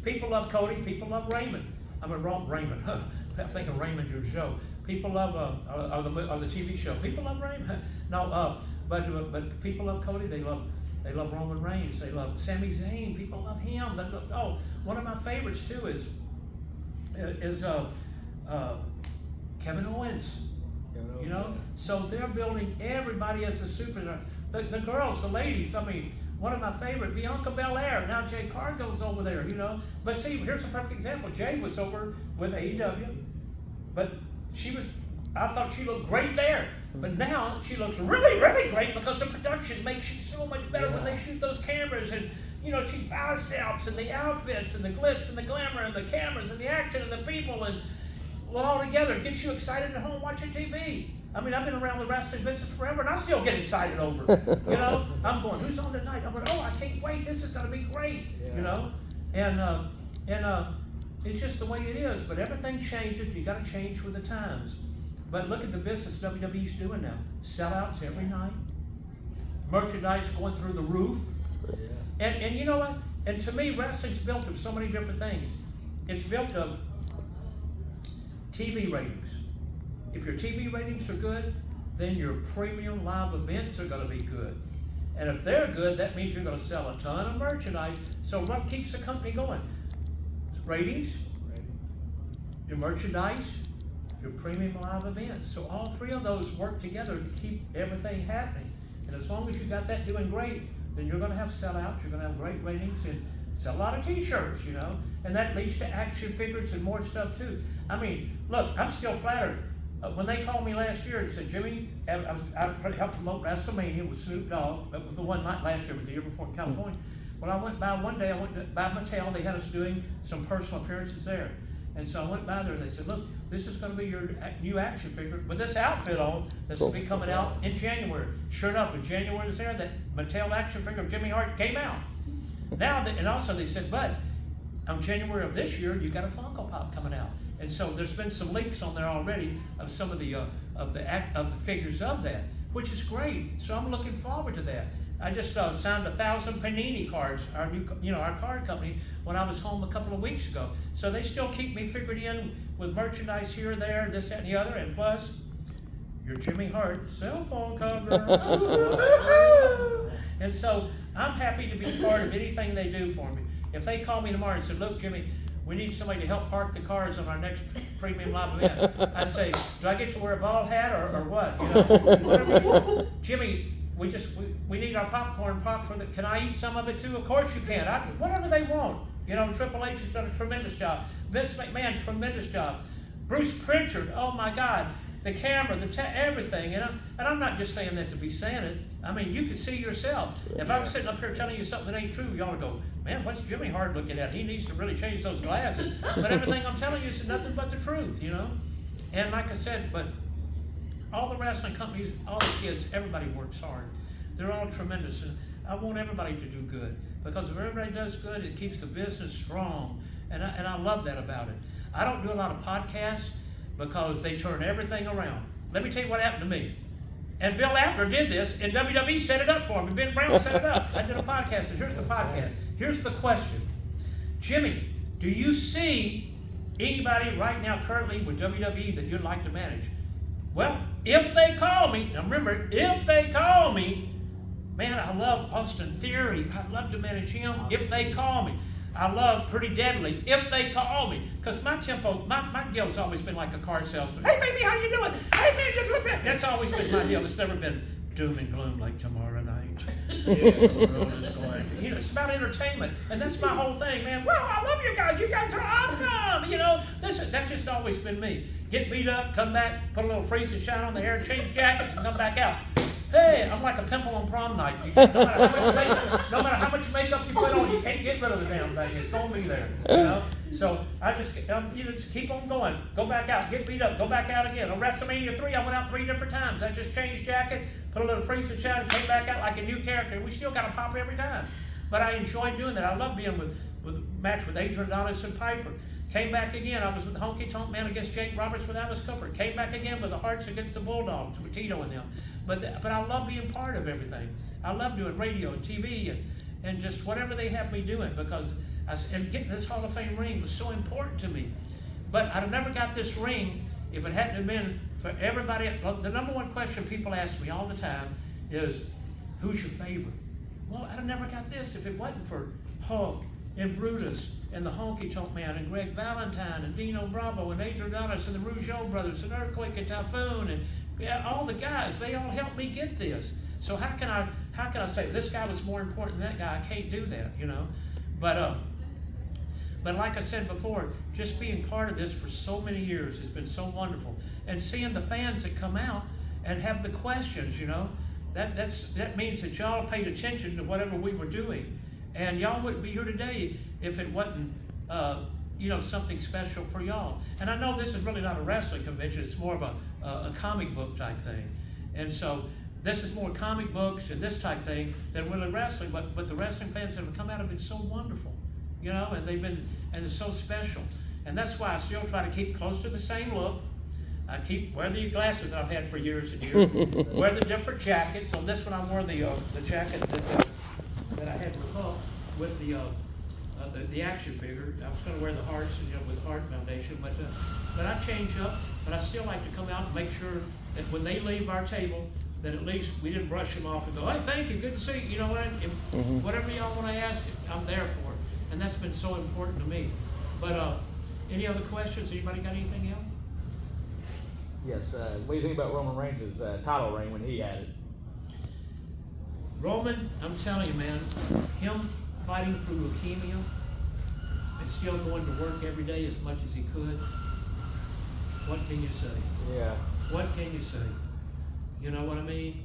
people love Cody, people love Raymond. Raymond. I'm thinking Raymond Joe. People love the TV show. People love Raymond. No, but people love Cody. They love Roman Reigns. They love Sami Zayn. People love him. One of my favorites too is Kevin Owens. You know, so they're building everybody as a superstar. The girls, the ladies. I mean, one of my favorite, Bianca Belair. Now Jay Cargill's over there. You know, but see, here's a perfect example. Jay was over with AEW, but I thought she looked great there. But now she looks really, really great because the production makes it so much better when they shoot those cameras and, you know, she biceps and the outfits and the glitz and the glamour and the cameras and the action and the people and all together gets you excited at home watching TV. I mean, I've been around the wrestling business forever and I still get excited over it. You know, I'm going, who's on tonight? I'm going, oh, I can't wait. This is going to be great. Yeah. You know, and it's just the way it is. But everything changes. You got to change with the times. But look at the business WWE's doing now. Sellouts every night. Merchandise going through the roof. Yeah. And you know what? And to me, wrestling's built of so many different things. It's built of TV ratings. If your TV ratings are good, then your premium live events are going to be good. And if they're good, that means you're going to sell a ton of merchandise. So what keeps the company going? Ratings, your merchandise, your premium live events. So all three of those work together to keep everything happening. And as long as you got that doing great, then you're going to have sellouts, you're going to have great ratings, and sell a lot of t-shirts, you know. And that leads to action figures and more stuff too. I mean, look, I'm still flattered. When they called me last year and said, Jimmy, I helped promote WrestleMania with Snoop Dogg, but the one not last year, but the year before in California. Well, I went by one day, I went by Mattel, they had us doing some personal appearances there. And so I went by there and they said, look, this is going to be your new action figure with this outfit on that's going to be coming out in January. Sure enough, when January was there, that Mattel action figure of Jimmy Hart came out. Now, and also they said, but on January of this year, you got a Funko Pop coming out. And so there's been some leaks on there already of some of the figures of that, which is great. So I'm looking forward to that. I just signed 1,000 Panini cards, our card company, when I was home a couple of weeks ago. So they still keep me figured in with merchandise here, there, this, that, and the other, and plus your Jimmy Hart cell phone cover. And so I'm happy to be part of anything they do for me. If they call me tomorrow and said, look, Jimmy, we need somebody to help park the cars on our next premium live event, I say, do I get to wear a bald hat or what? You know, whatever. Jimmy, we need our popcorn pop for the, can I eat some of it too? Of course you can. Whatever they want. You know, Triple H has done a tremendous job. Vince McMahon, tremendous job. Bruce Pritchard, oh my God. The camera, everything. And I'm not just saying that to be saying it. I mean, you can see yourself. If I'm sitting up here telling you something that ain't true, you ought to go, man, what's Jimmy Hart looking at? He needs to really change those glasses. But everything I'm telling you is nothing but the truth, you know? And like I said, but all the wrestling companies, all the kids, everybody works hard. They're all tremendous. And I want everybody to do good. Because if everybody does good, it keeps the business strong. And I love that about it. I don't do a lot of podcasts because they turn everything around. Let me tell you what happened to me. And Bill Apter did this, and WWE set it up for him, and Ben Brown set it up. I did a podcast, and here's the podcast. Here's the question. Jimmy, do you see anybody right now currently with WWE that you'd like to manage? Well, if they call me, now remember, if they call me, man, I love Austin Theory. I'd love to manage him if they call me. I love Pretty Deadly if they call me. Because my tempo, my deal's always been like a car salesman. Hey, baby, how you doing? Hey, baby, that's always been my deal. It's never been doom and gloom like tomorrow night. Yeah, the world is going. You know, it's about entertainment. And that's my whole thing, man. Well, I love you guys. You guys are awesome. You know, that's just always been me. Get beat up, come back, put a little freeze and shine on the hair, change jackets, and come back out. Hey, I'm like a pimple on prom night. No matter how much makeup you put on, you can't get rid of the damn thing. It's gonna be there, you know. So I just, you know, just keep on going. Go back out, get beat up, go back out again. On WrestleMania 3, I went out 3 different times. I just changed jacket, put a little freeze and shine, came back out like a new character. We still got to pop every time, but I enjoy doing that. I love being with match with Adrian Adonis and Piper. Came back again. I was with Honky Tonk Man against Jake Roberts with Alice Cooper. Came back again with the Hearts against the Bulldogs with Tito and them. But I love being part of everything. I love doing radio and TV and just whatever they have me doing, because and getting this Hall of Fame ring was so important to me. But I'd have never got this ring if it hadn't been for everybody. The number one question people ask me all the time is, who's your favorite? Well, I'd have never got this if it wasn't for Hulk and Brutus and the Honky Tonk Man and Greg Valentine and Dino Bravo and Adrian Adonis and the Rougeau brothers and Earthquake and Typhoon and all the guys. They all helped me get this. So how can I say this guy was more important than that guy? I can't do that, you know. But like I said before, just being part of this for so many years has been so wonderful. And seeing the fans that come out and have the questions, you know, that means that y'all paid attention to whatever we were doing. And y'all wouldn't be here today if it wasn't, you know, something special for y'all. And I know this is really not a wrestling convention. It's more of a comic book type thing. And so this is more comic books and this type thing than really wrestling. But the wrestling fans that have come out have been so wonderful, you know, and they're so special. And that's why I still try to keep close to the same look. I wear the glasses I've had for years and years. Wear the different jackets. On this one, I wore the jacket that I had with Hulk with the action figure. I was going to wear the hearts, you know, with Heart Foundation, but I change up. But I still like to come out and make sure that when they leave our table, that at least we didn't brush them off and go, hey, thank you, good to see you. You know what? Whatever y'all want to ask, I'm there for it. And that's been so important to me. But any other questions? Anybody got anything else? Yes, what do you think about Roman Reigns' title reign when he had it? Roman, I'm telling you, man, him fighting through leukemia and still going to work every day as much as he could, what can you say? Yeah. What can you say? You know what I mean?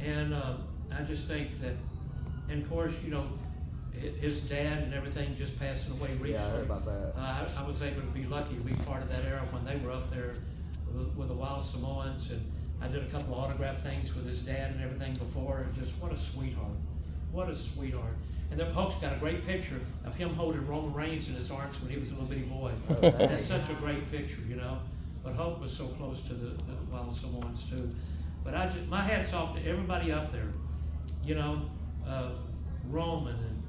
And I just think that, and of course, you know, his dad and everything just passing away recently. Yeah, I heard about that. I was able to be lucky to be part of that era when they were up there with the Wild Samoans, and I did a couple of autograph things with his dad and everything before, and just what a sweetheart. What a sweetheart. And then Hulk's got a great picture of him holding Roman Reigns in his arms when he was a little bitty boy. That's such a great picture, you know. But Hulk was so close to the Wild Samoans too. But my hat's off to everybody up there. You know, Roman and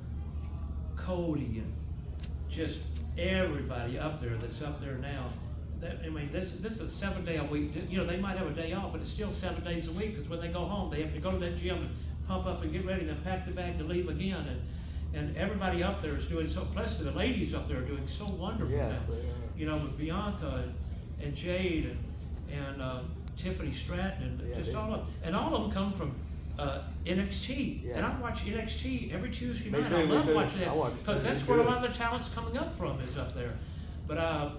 Cody and just everybody up there that's up there now. This is a 7 day a week. You know, they might have a day off, but it's still 7 days a week, because when they go home, they have to go to that gym and pump up and get ready, then pack the bag to leave again. And everybody up there is doing so. Plus, the ladies up there are doing so wonderful. Yes, now. You know, with Bianca and Jade and Tiffany Stratton and just all of them. And all of them come from NXT. Yeah. And I watch NXT every Tuesday night. I love watching that because that's where a lot of the talent's coming up from, is up there. But I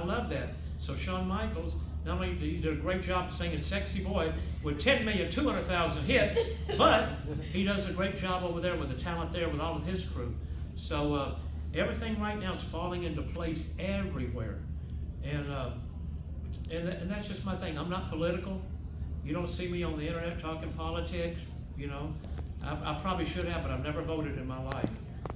love that. So Shawn Michaels, not only did he do a great job singing Sexy Boy with 10,200,000 hits, but he does a great job over there with the talent there with all of his crew. So everything right now is falling into place everywhere. And that's just my thing. I'm not political. You don't see me on the internet talking politics, you know. I probably should have, but I've never voted in my life.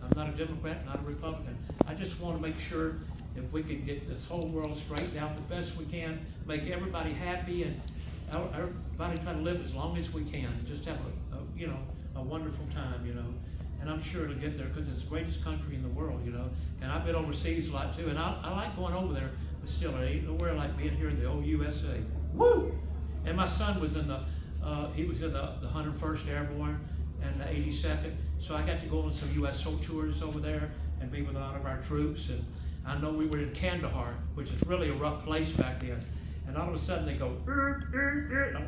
I'm not a Democrat, not a Republican. I just want to make sure if we could get this whole world straightened out the best we can, make everybody happy, and everybody try to live as long as we can, just have a wonderful time, and I'm sure it'll get there, because it's the greatest country in the world, and I've been overseas a lot too, and I like going over there, but still, it ain't nowhere like being here in the old USA. Woo! And my son was in the 101st Airborne and the 82nd, so I got to go on some USO tours over there and be with a lot of our troops, and I know we were in Kandahar, which is really a rough place back then. And all of a sudden they go,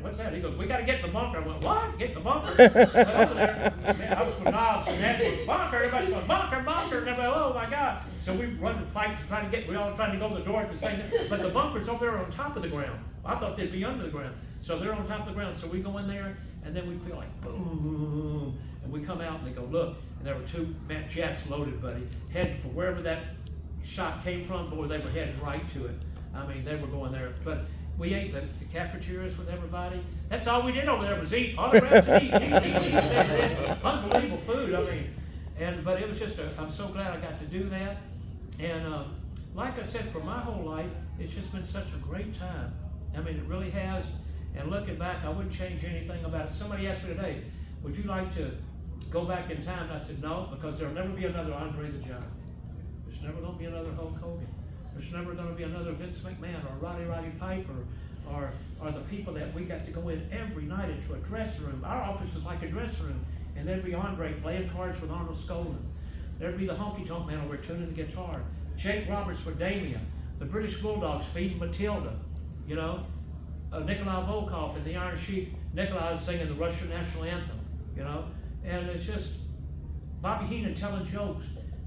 what's that? He goes, we got to get in the bunker. I went, what? Get in the bunker? I went over there. I was with Knobs and that was bunker. Everybody's going, bunker, bunker. And everybody, oh my God. So we run and fight to try to get, we all trying to go to the door at the same time. But the bunker's over there on top of the ground. I thought they'd be under the ground. So they're on top of the ground. So we go in there and then we feel like boom. And we come out and they go, look. And there were 2 jets loaded, buddy, heading for wherever that shot came from. Boy, they were heading right to it. I mean, they were going there, but we ate the cafeterias with everybody. That's all we did over there was eat. All the rest was eat. Unbelievable food. I mean, but it was just I'm so glad I got to do that. And like I said, for my whole life, it's just been such a great time. I mean, it really has. And looking back, I wouldn't change anything about it. Somebody asked me today, would you like to go back in time? And I said, no, because there'll never be another Andre the Giant. There's never going to be another Hulk Hogan. There's never going to be another Vince McMahon or Roddy Piper or the people that we got to go in every night into a dressing room. Our office is like a dressing room, and there'd be Andre playing cards with Arnold Skolin. There'd be the Honky Tonk Man over tuning the guitar. Jake Roberts for Damien. The British Bulldogs feeding Matilda. Nikolai Volkov and the Iron Sheik. Nikolai is singing the Russian national anthem. And it's just Bobby Heenan telling jokes.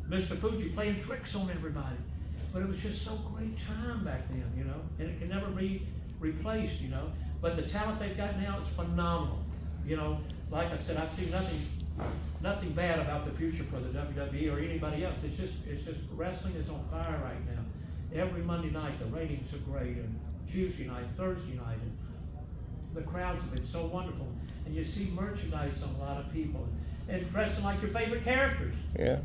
Mr. Fuji playing tricks on everybody. But it was just so great time back then, and it can never be replaced, But the talent they've got now is phenomenal. Like I said, I see nothing bad about the future for the WWE or anybody else. It's just wrestling is on fire right now. Every Monday night the ratings are great, and Tuesday night, Thursday night, and the crowds have been so wonderful. And you see merchandise on a lot of people. And dressing like your favorite characters. Yeah.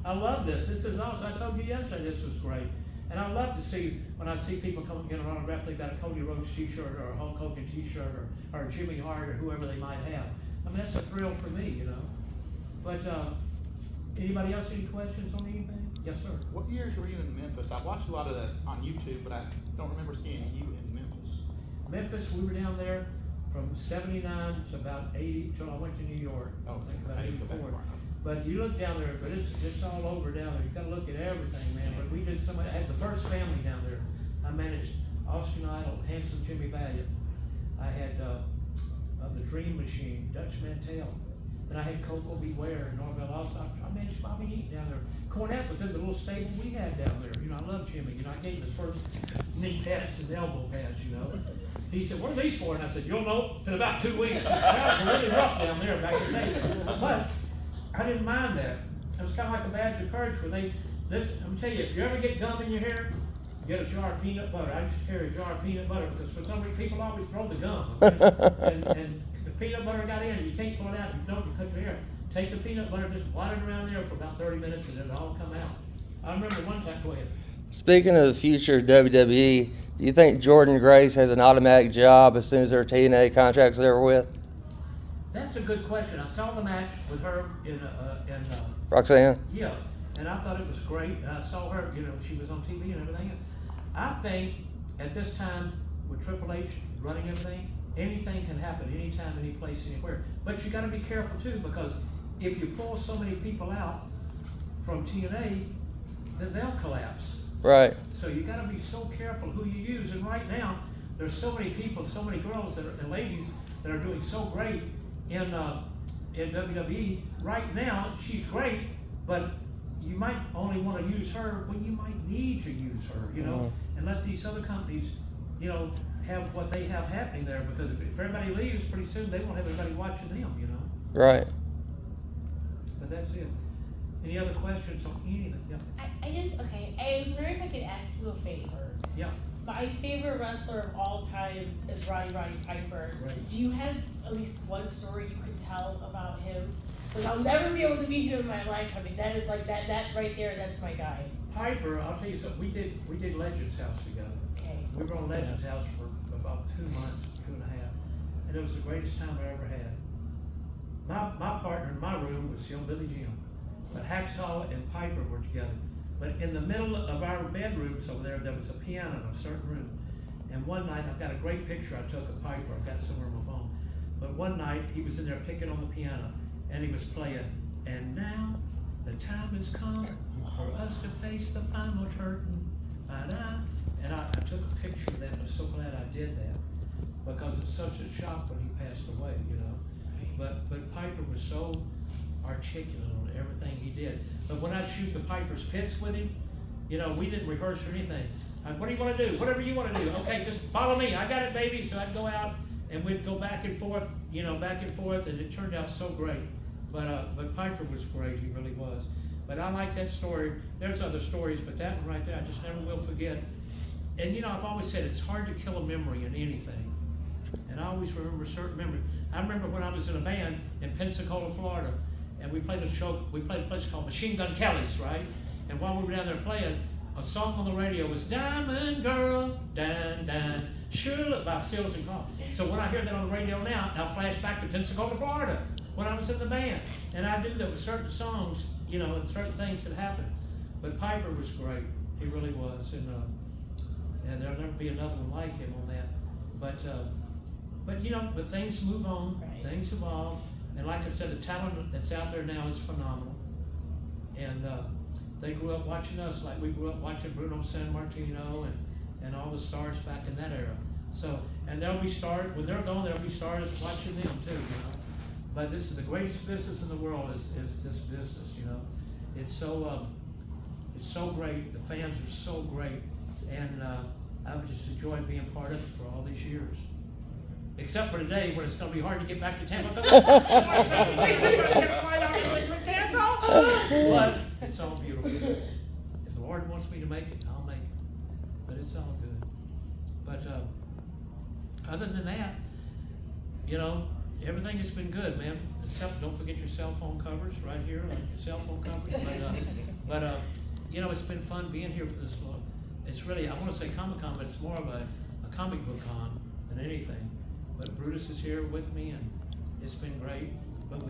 I love this. This is awesome. I told you yesterday this was great. And I love to see, when I see people come and get an autograph, they've got a Cody Rhodes t-shirt or a Hulk Hogan t-shirt or Jimmy Hart or whoever they might have. I mean, that's a thrill for me, But anybody else any questions on anything? Yes, sir. What years were you in Memphis? I watched a lot of that on YouTube, but I don't remember seeing you in Memphis. Memphis, we were down there from 79 to about 80, till I went to New York. Oh, I think about I didn't go back 84. far enough. But you look down there, but it's all over down there. You gotta look at everything, man. But we did I had the first family down there. I managed Austin Idol, Handsome Jimmy Valiant. I had the Dream Machine, Dutch Mantel. Then I had Coco Beware and Norvell Austin. I managed Bobby Eaton down there. Cornette was in the little stable we had down there. I love Jimmy. I gave him his first knee pads and elbow pads, He said, what are these for? And I said, you'll know in about 2 weeks. That was really rough down there back in the day. But I didn't mind that. It was kind of like a badge of courage when I'm gonna tell you, if you ever get gum in your hair, get a jar of peanut butter. I used to carry a jar of peanut butter because for some reason people always throw the gum. Okay? and the peanut butter got in and you can't pull it out. If you don't, you cut your hair. Take the peanut butter, just blot it around there for about 30 minutes and it'll all come out. I remember one time, go ahead. Speaking of the future of WWE, do you think Jordan Grace has an automatic job as soon as her TNA contract's over with? That's a good question. I saw the match with her in Roxanne? yeah, and I thought it was great. And I saw her, she was on TV and everything. I think at this time with Triple H running everything, anything can happen anytime, any place, anywhere. But you got to be careful too, because if you pull so many people out from TNA, then they'll collapse. Right. So you got to be so careful who you use. And right now, there's so many people, so many girls and ladies that are doing so great in WWE. Right now, she's great, but you might only want to use her when you might need to use her, and let these other companies, have what they have happening there. Because if everybody leaves, pretty soon they won't have anybody watching them, Right. But that's it. Any other questions on anything? Yeah. I was wondering if I could ask you a favor. Yeah. My favorite wrestler of all time is Roddy Piper. Right. Do you have at least one story you could tell about him? Because I'll never be able to meet him in my lifetime. I mean, that is like that right there. That's my guy. Piper, I'll tell you something, we did Legends House together. Okay. We were on Legends House for about 2 months, 2.5, and it was the greatest time I ever had. My partner in my room was still Billy Jim, but Hacksaw and Piper were together. But in the middle of our bedrooms over there, there was a piano in a certain room. And one night, I've got a great picture I took of Piper, I've got it somewhere on my phone. But one night, he was in there picking on the piano, and he was playing, and now the time has come for us to face the final curtain. Ba-da. And I took a picture of that, and I'm so glad I did that, because it's such a shock when he passed away, you know. But Piper was so articulate on everything he did. But when I'd shoot the Piper's pits with him, you know, we didn't rehearse or anything. What do you want to do? Whatever you want to do. Okay, just follow me. I got it, baby. So I'd go out and we'd go back and forth, you know, back and forth, and it turned out so great. But Piper was great. He really was. But I like that story. There's other stories, but that one right there, I just never will forget. And you know, I've always said it's hard to kill a memory in anything. And I always remember certain memories. I remember when I was in a band in Pensacola, Florida, and we played a place called Machine Gun Kelly's, right? And while we were down there playing, a song on the radio was Diamond Girl, Dan, Dan, sure, by Seals and Croft. So when I hear that on the radio now, I'll flash back to Pensacola, Florida, when I was in the band. And I knew there were certain songs, you know, and certain things that happened. But Piper was great. He really was. And there'll never be another one like him on that. But you know, but things move on, things evolve, and like I said, the talent that's out there now is phenomenal. And they grew up watching us like we grew up watching Bruno Sammartino and all the stars back in that era. So, and there'll be stars, when they're gone, there'll be stars watching them too, you know. But this is the greatest business in the world is this business, you know. It's so great, the fans are so great, and I've just enjoyed being part of it for all these years. Except for today, when it's going to be hard to get back to Tampa. But it's all beautiful. If the Lord wants me to make it, I'll make it. But it's all good. But other than that, you know, everything has been good, man. Except don't forget your cell phone covers right here, like your cell phone covers. But you know, it's been fun being here for this long. It's really, I want to say Comic-Con, but it's more of a comic book con than anything. But Brutus is here with me, and it's been great. But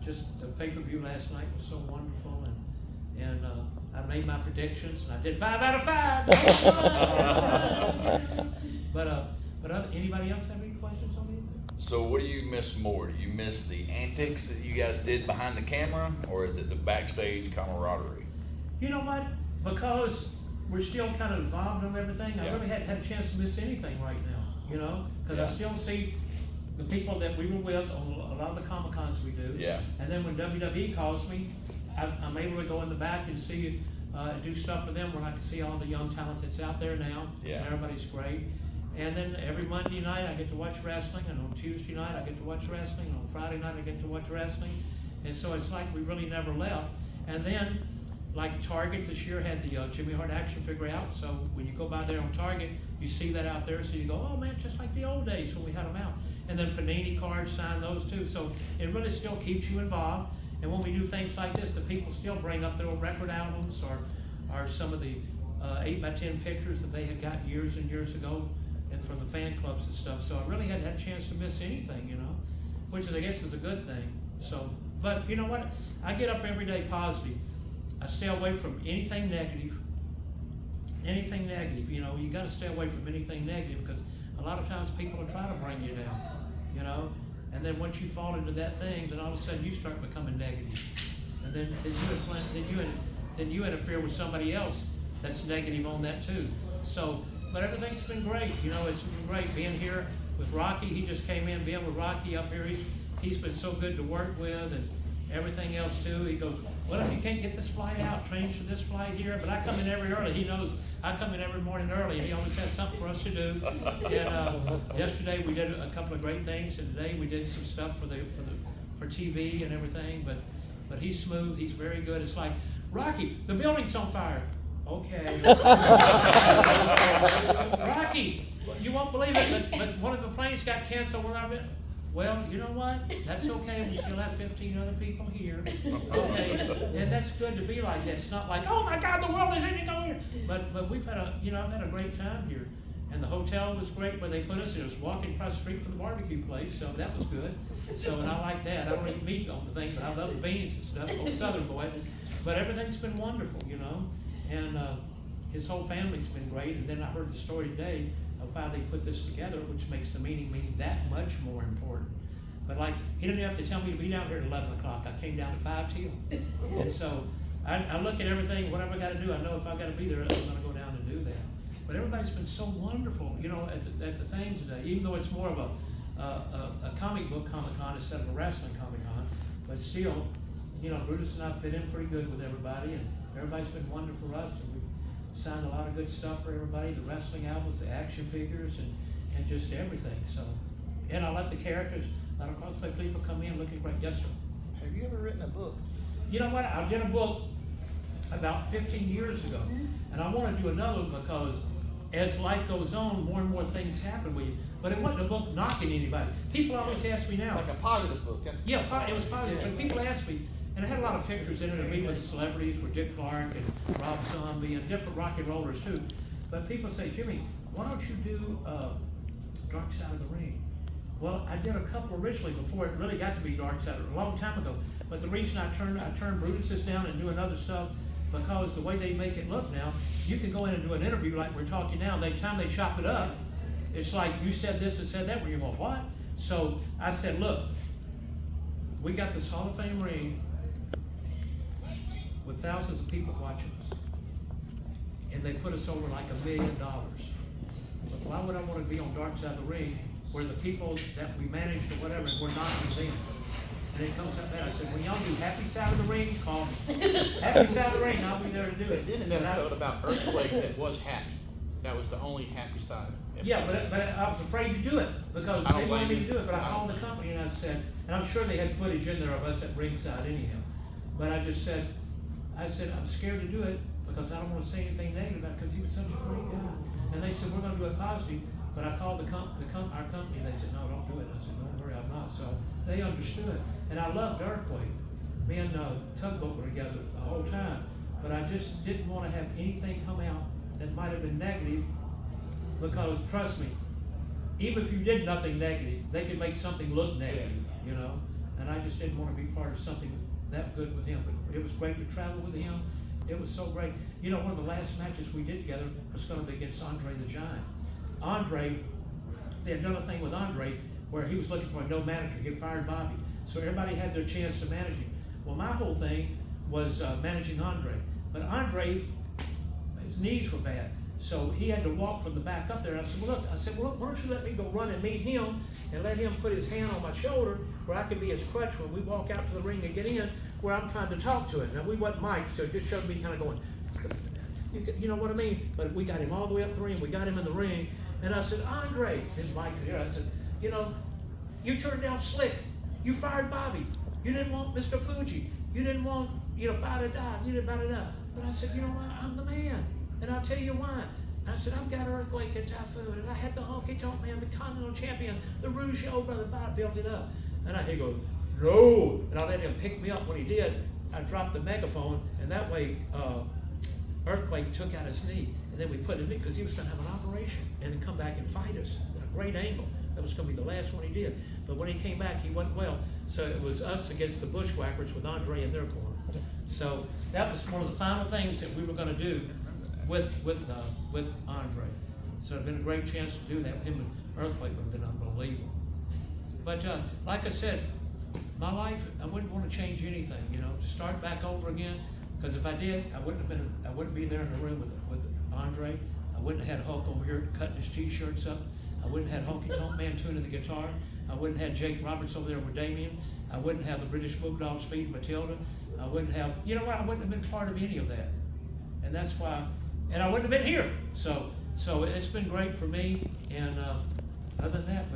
just the pay-per-view last night was so wonderful, and I made my predictions, and I did 5 out of 5. But anybody else have any questions on anything? So what do you miss more? Do you miss the antics that you guys did behind the camera, or is it the backstage camaraderie? You know what? Because we're still kind of involved in everything, I Yeah. really hadn't had a chance to miss anything right now, you know? Because I Yeah. still see the people that we were with on a lot of the Comic-Cons we do. Yeah. And then when WWE calls me, I'm able to go in the back and see, do stuff for them when I can see all the young talent that's out there now. Yeah. And everybody's great. And then every Monday night I get to watch wrestling, and on Tuesday night I get to watch wrestling, and on Friday night I get to watch wrestling. And so it's like we really never left. And then, like Target this year had the Jimmy Hart action figure out, so when you go by there on Target, you see that out there, so you go, oh man, just like the old days when we had them out. And then Panini cards, sign those too, so it really still keeps you involved. And when we do things like this, the people still bring up their old record albums or some of the 8x10 pictures that they had got years and years ago and from the fan clubs and stuff. So I really hadn't had a chance to miss anything, you know, which I guess is a good thing. So, but you know what? I get up every day positive. I stay away from anything negative. Anything negative, you know, you got to stay away from anything negative, because a lot of times people will try to bring you down, you know. And then once you fall into that thing, then all of a sudden you start becoming negative. And then you interfere with somebody else that's negative on that too. So, but everything's been great, you know. It's been great being here with Rocky. He just came in, being with Rocky up here. He's been so good to work with, and everything else too. He goes, well, if you can't get this flight out, change to this flight here. But I come in every early. He knows I come in every morning early, and he always has something for us to do. And yesterday we did a couple of great things, and today we did some stuff for TV and everything. But he's smooth. He's very good. It's like, Rocky, the building's on fire. Okay. Rocky, you won't believe it, but one of the planes got canceled when I went. Well, you know what? That's okay, we still have 15 other people here. Okay, and that's good to be like that. It's not like, oh my God, the world is ending over here. But we've had I've had a great time here. And the hotel was great where they put us. It was walking across the street from the barbecue place, so that was good. So, and I like that. I don't eat meat on the thing, but I love the beans and stuff, old Southern boy. But everything's been wonderful, and his whole family's been great. And then I heard the story today of how they put this together, which makes the meeting that much more important. But like, he didn't have to tell me to be down here at 11 o'clock. I came down at 5 till. And so I look at everything, whatever I gotta do, I know if I gotta be there, I'm gonna go down and do that. But everybody's been so wonderful, at the thing today, even though it's more of a comic book Comic-Con instead of a wrestling Comic-Con, but still, Brutus and I fit in pretty good with everybody, and everybody's been wonderful for us, and we've signed a lot of good stuff for everybody, the wrestling albums, the action figures, and just everything, so. And I let the characters, let our cosplay people come in looking great. Yes, sir. Have you ever written a book? You know what, I did a book about 15 years ago, and I wanna do another one because as life goes on, more and more things happen with you. But it wasn't a book knocking anybody. People always ask me now. Like a positive book? Yeah, it was positive. Yeah. But people ask me, and I had a lot of pictures in it of me with celebrities, with Dick Clark and Rob Zombie and different rock and rollers too. But people say, Jimmy, why don't you do Dark Side of the Ring? Well, I did a couple originally before it really got to be Dark Side, a long time ago. But the reason I turned Brutus down and doing other stuff, because the way they make it look now, you can go in and do an interview like we're talking now. By the time they chop it up, it's like you said this and said that, where you're going, what? So I said, look, we got this Hall of Fame ring with thousands of people watching us. And they put us over like $1 million. But why would I want to be on Dark Side of the Ring where the people that we managed or whatever, we're not even them? And it comes up there. I said, when y'all do Happy Side of the Ring, call me. Happy Side of the Ring, I'll be there to do it. They did an episode about Earthquake that was happy. That was the only happy side. Yeah, but I was afraid to do it because I don't they wanted me blame to do it. But I you. called the company and I said, and I'm sure they had footage in there of us at ringside anyhow. But I just said, I'm scared to do it because I don't want to say anything negative about it because he was such a great guy. And they said, we're going to do it positive. But I called our company and they said, no, don't do it. I said, don't worry, I'm not. So they understood. And I loved Earthquake. Me and Tugboat were together the whole time. But I just didn't want to have anything come out that might have been negative because, trust me, even if you did nothing negative, they could make something look negative, And I just didn't want to be part of something that good with him. But it was great to travel with him. It was so great. One of the last matches we did together was going to be against Andre the Giant. Andre, they had done a thing with Andre where he was looking for a no manager. He had fired Bobby. So everybody had their chance to manage him. Well, my whole thing was managing Andre. But Andre, his knees were bad. So he had to walk from the back up there. And I said, well, look, why don't you let me go run and meet him and let him put his hand on my shoulder where I could be his crutch when we walk out to the ring and get in where I'm trying to talk to him. Now, we wasn't mic'd, so it just showed me kind of going, you know what I mean? But we got him all the way up the ring. We got him in the ring. And I said, Andre, his mic was here. I said, you turned down Slick. You fired Bobby. You didn't want Mr. Fuji. You didn't want, Bada-da. You didn't Bada-da. But I said, you know what? I'm the man. And I'll tell you why. I said, I've got Earthquake and Typhoon, and I had the Honky Tonk Man, the Continental Champion, the Rougeau brother, Bob built it up. And he goes, no. And I let him pick me up. When he did, I dropped the megaphone, and that way Earthquake took out his knee. And then we put him in because he was going to have an operation and then come back and fight us at a great angle. That was going to be the last one he did. But when he came back, he wasn't well. So it was us against the Bushwhackers with Andre in their corner. So that was one of the final things that we were going to do with Andre. So it'd been a great chance to do that. Him and Earthquake would have been unbelievable. But like I said, my life, I wouldn't want to change anything, to start back over again. Because if I did, I wouldn't be there in the room with Andre. I wouldn't have had Hulk over here cutting his t-shirts up. I wouldn't have had Honky Tonk Man tuning the guitar. I wouldn't have Jake Roberts over there with Damien. I wouldn't have the British Bulldogs feeding Matilda. I wouldn't have, I wouldn't have been part of any of that. And that's why, and I wouldn't have been here. So it's been great for me. And other than that,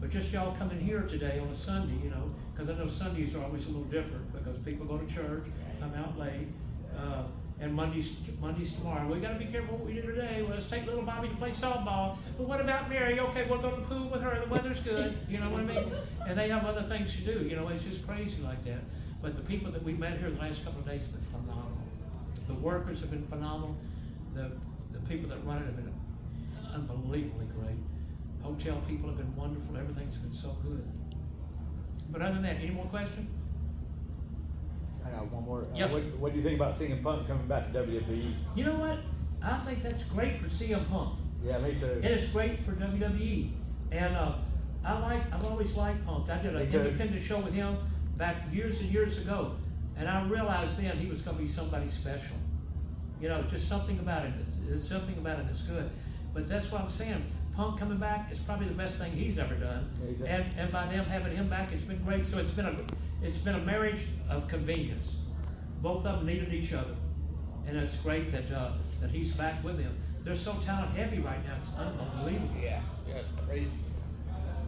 but just y'all coming here today on a Sunday, because I know Sundays are always a little different because people go to church, come out late. And Monday's tomorrow. We gotta be careful what we do today. Well, let's take little Bobby to play softball. But what about Mary? Okay, we'll go to the pool with her. The weather's good. You know what I mean? And they have other things to do. You know, it's just crazy like that. But the people that we've met here the last couple of days have been phenomenal. The workers have been phenomenal. The people that run it have been unbelievably great. Hotel people have been wonderful. Everything's been so good. But other than that, any more questions? I got one more. Yes. What do you think about CM Punk coming back to WWE? You know what? I think that's great for CM Punk. Yeah, me too. And it's great for WWE. And I've always liked Punk. I did an Me too. independent show with him back years and years ago. And I realized then he was gonna be somebody special. You know, just something about it. There's something about it that's good. But that's what I'm saying. Punk coming back is probably the best thing he's ever done. Yeah, exactly. And by them having him back, it's been great. So it's been a marriage of convenience. Both of them needed each other. And it's great that he's back with them. They're so talent heavy right now, it's unbelievable. Yeah, it's crazy.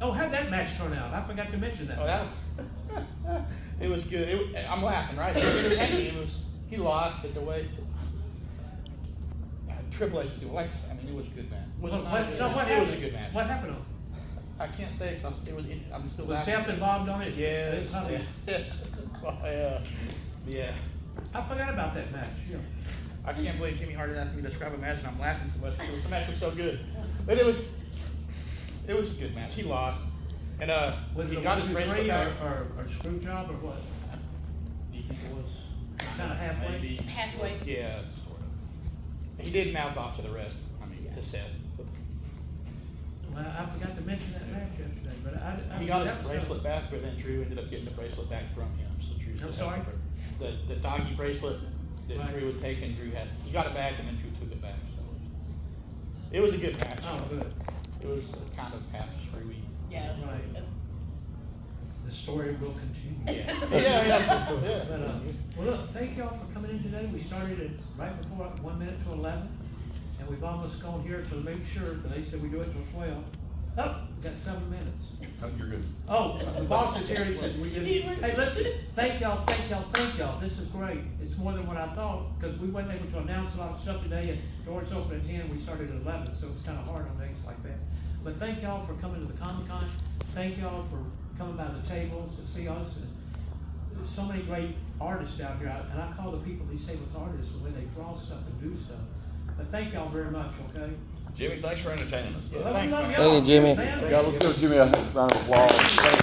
Oh, how'd that match turn out? I forgot to mention that. Oh, that it was good. I'm laughing, right? He lost, but the way Triple H, it was a good match. What It was happened? a good match. What happened? I can't say it 'cause I'm still Was laughing. Seth involved on it? Yes. Probably. Yeah. I forgot about that match. Yeah. I can't believe Jimmy Hart asked me to describe a match and I'm laughing too much. The match was so good. But it was a good match. He lost. And Was he it a got 1, his 2, bracelet 3 back. or screw job or what? Do you think it was? Kinda halfway? Maybe. Halfway. Yeah, sort of. He did mouth off to the rest. To Seth. Well, I forgot to mention that match yesterday, but I He got that his was bracelet back, but then Drew ended up getting the bracelet back from him. So Drew I'm still had sorry? the doggy bracelet that Right. Drew had taken. He got it back, and then Drew took it back. So it was a good match. Oh, good. It was kind of half screwy. Yeah. Right. The story will continue. Yeah. But, well, look, thank y'all for coming in today. We started at right before 1 minute to 11, and we've almost gone here to make sure, but they said we do it till 12. Oh, we got 7 minutes. Oh, you're good. Oh, the boss is here, he said we did. Hey, listen, thank y'all. This is great. It's more than what I thought, because we weren't able to announce a lot of stuff today, and doors open at 10, we started at 11, so it's kinda hard on days like that. But thank y'all for coming to the Comic-Con. Thank y'all for coming by the tables to see us. And there's so many great artists out here, and I call the people these tables artists the way they draw stuff and do stuff. But thank y'all very much, okay? Jimmy, thanks for entertaining us. bud. Well, we love Thanks, y'all. Thank you, Jimmy. Man. Yeah, let's give Jimmy a round of applause.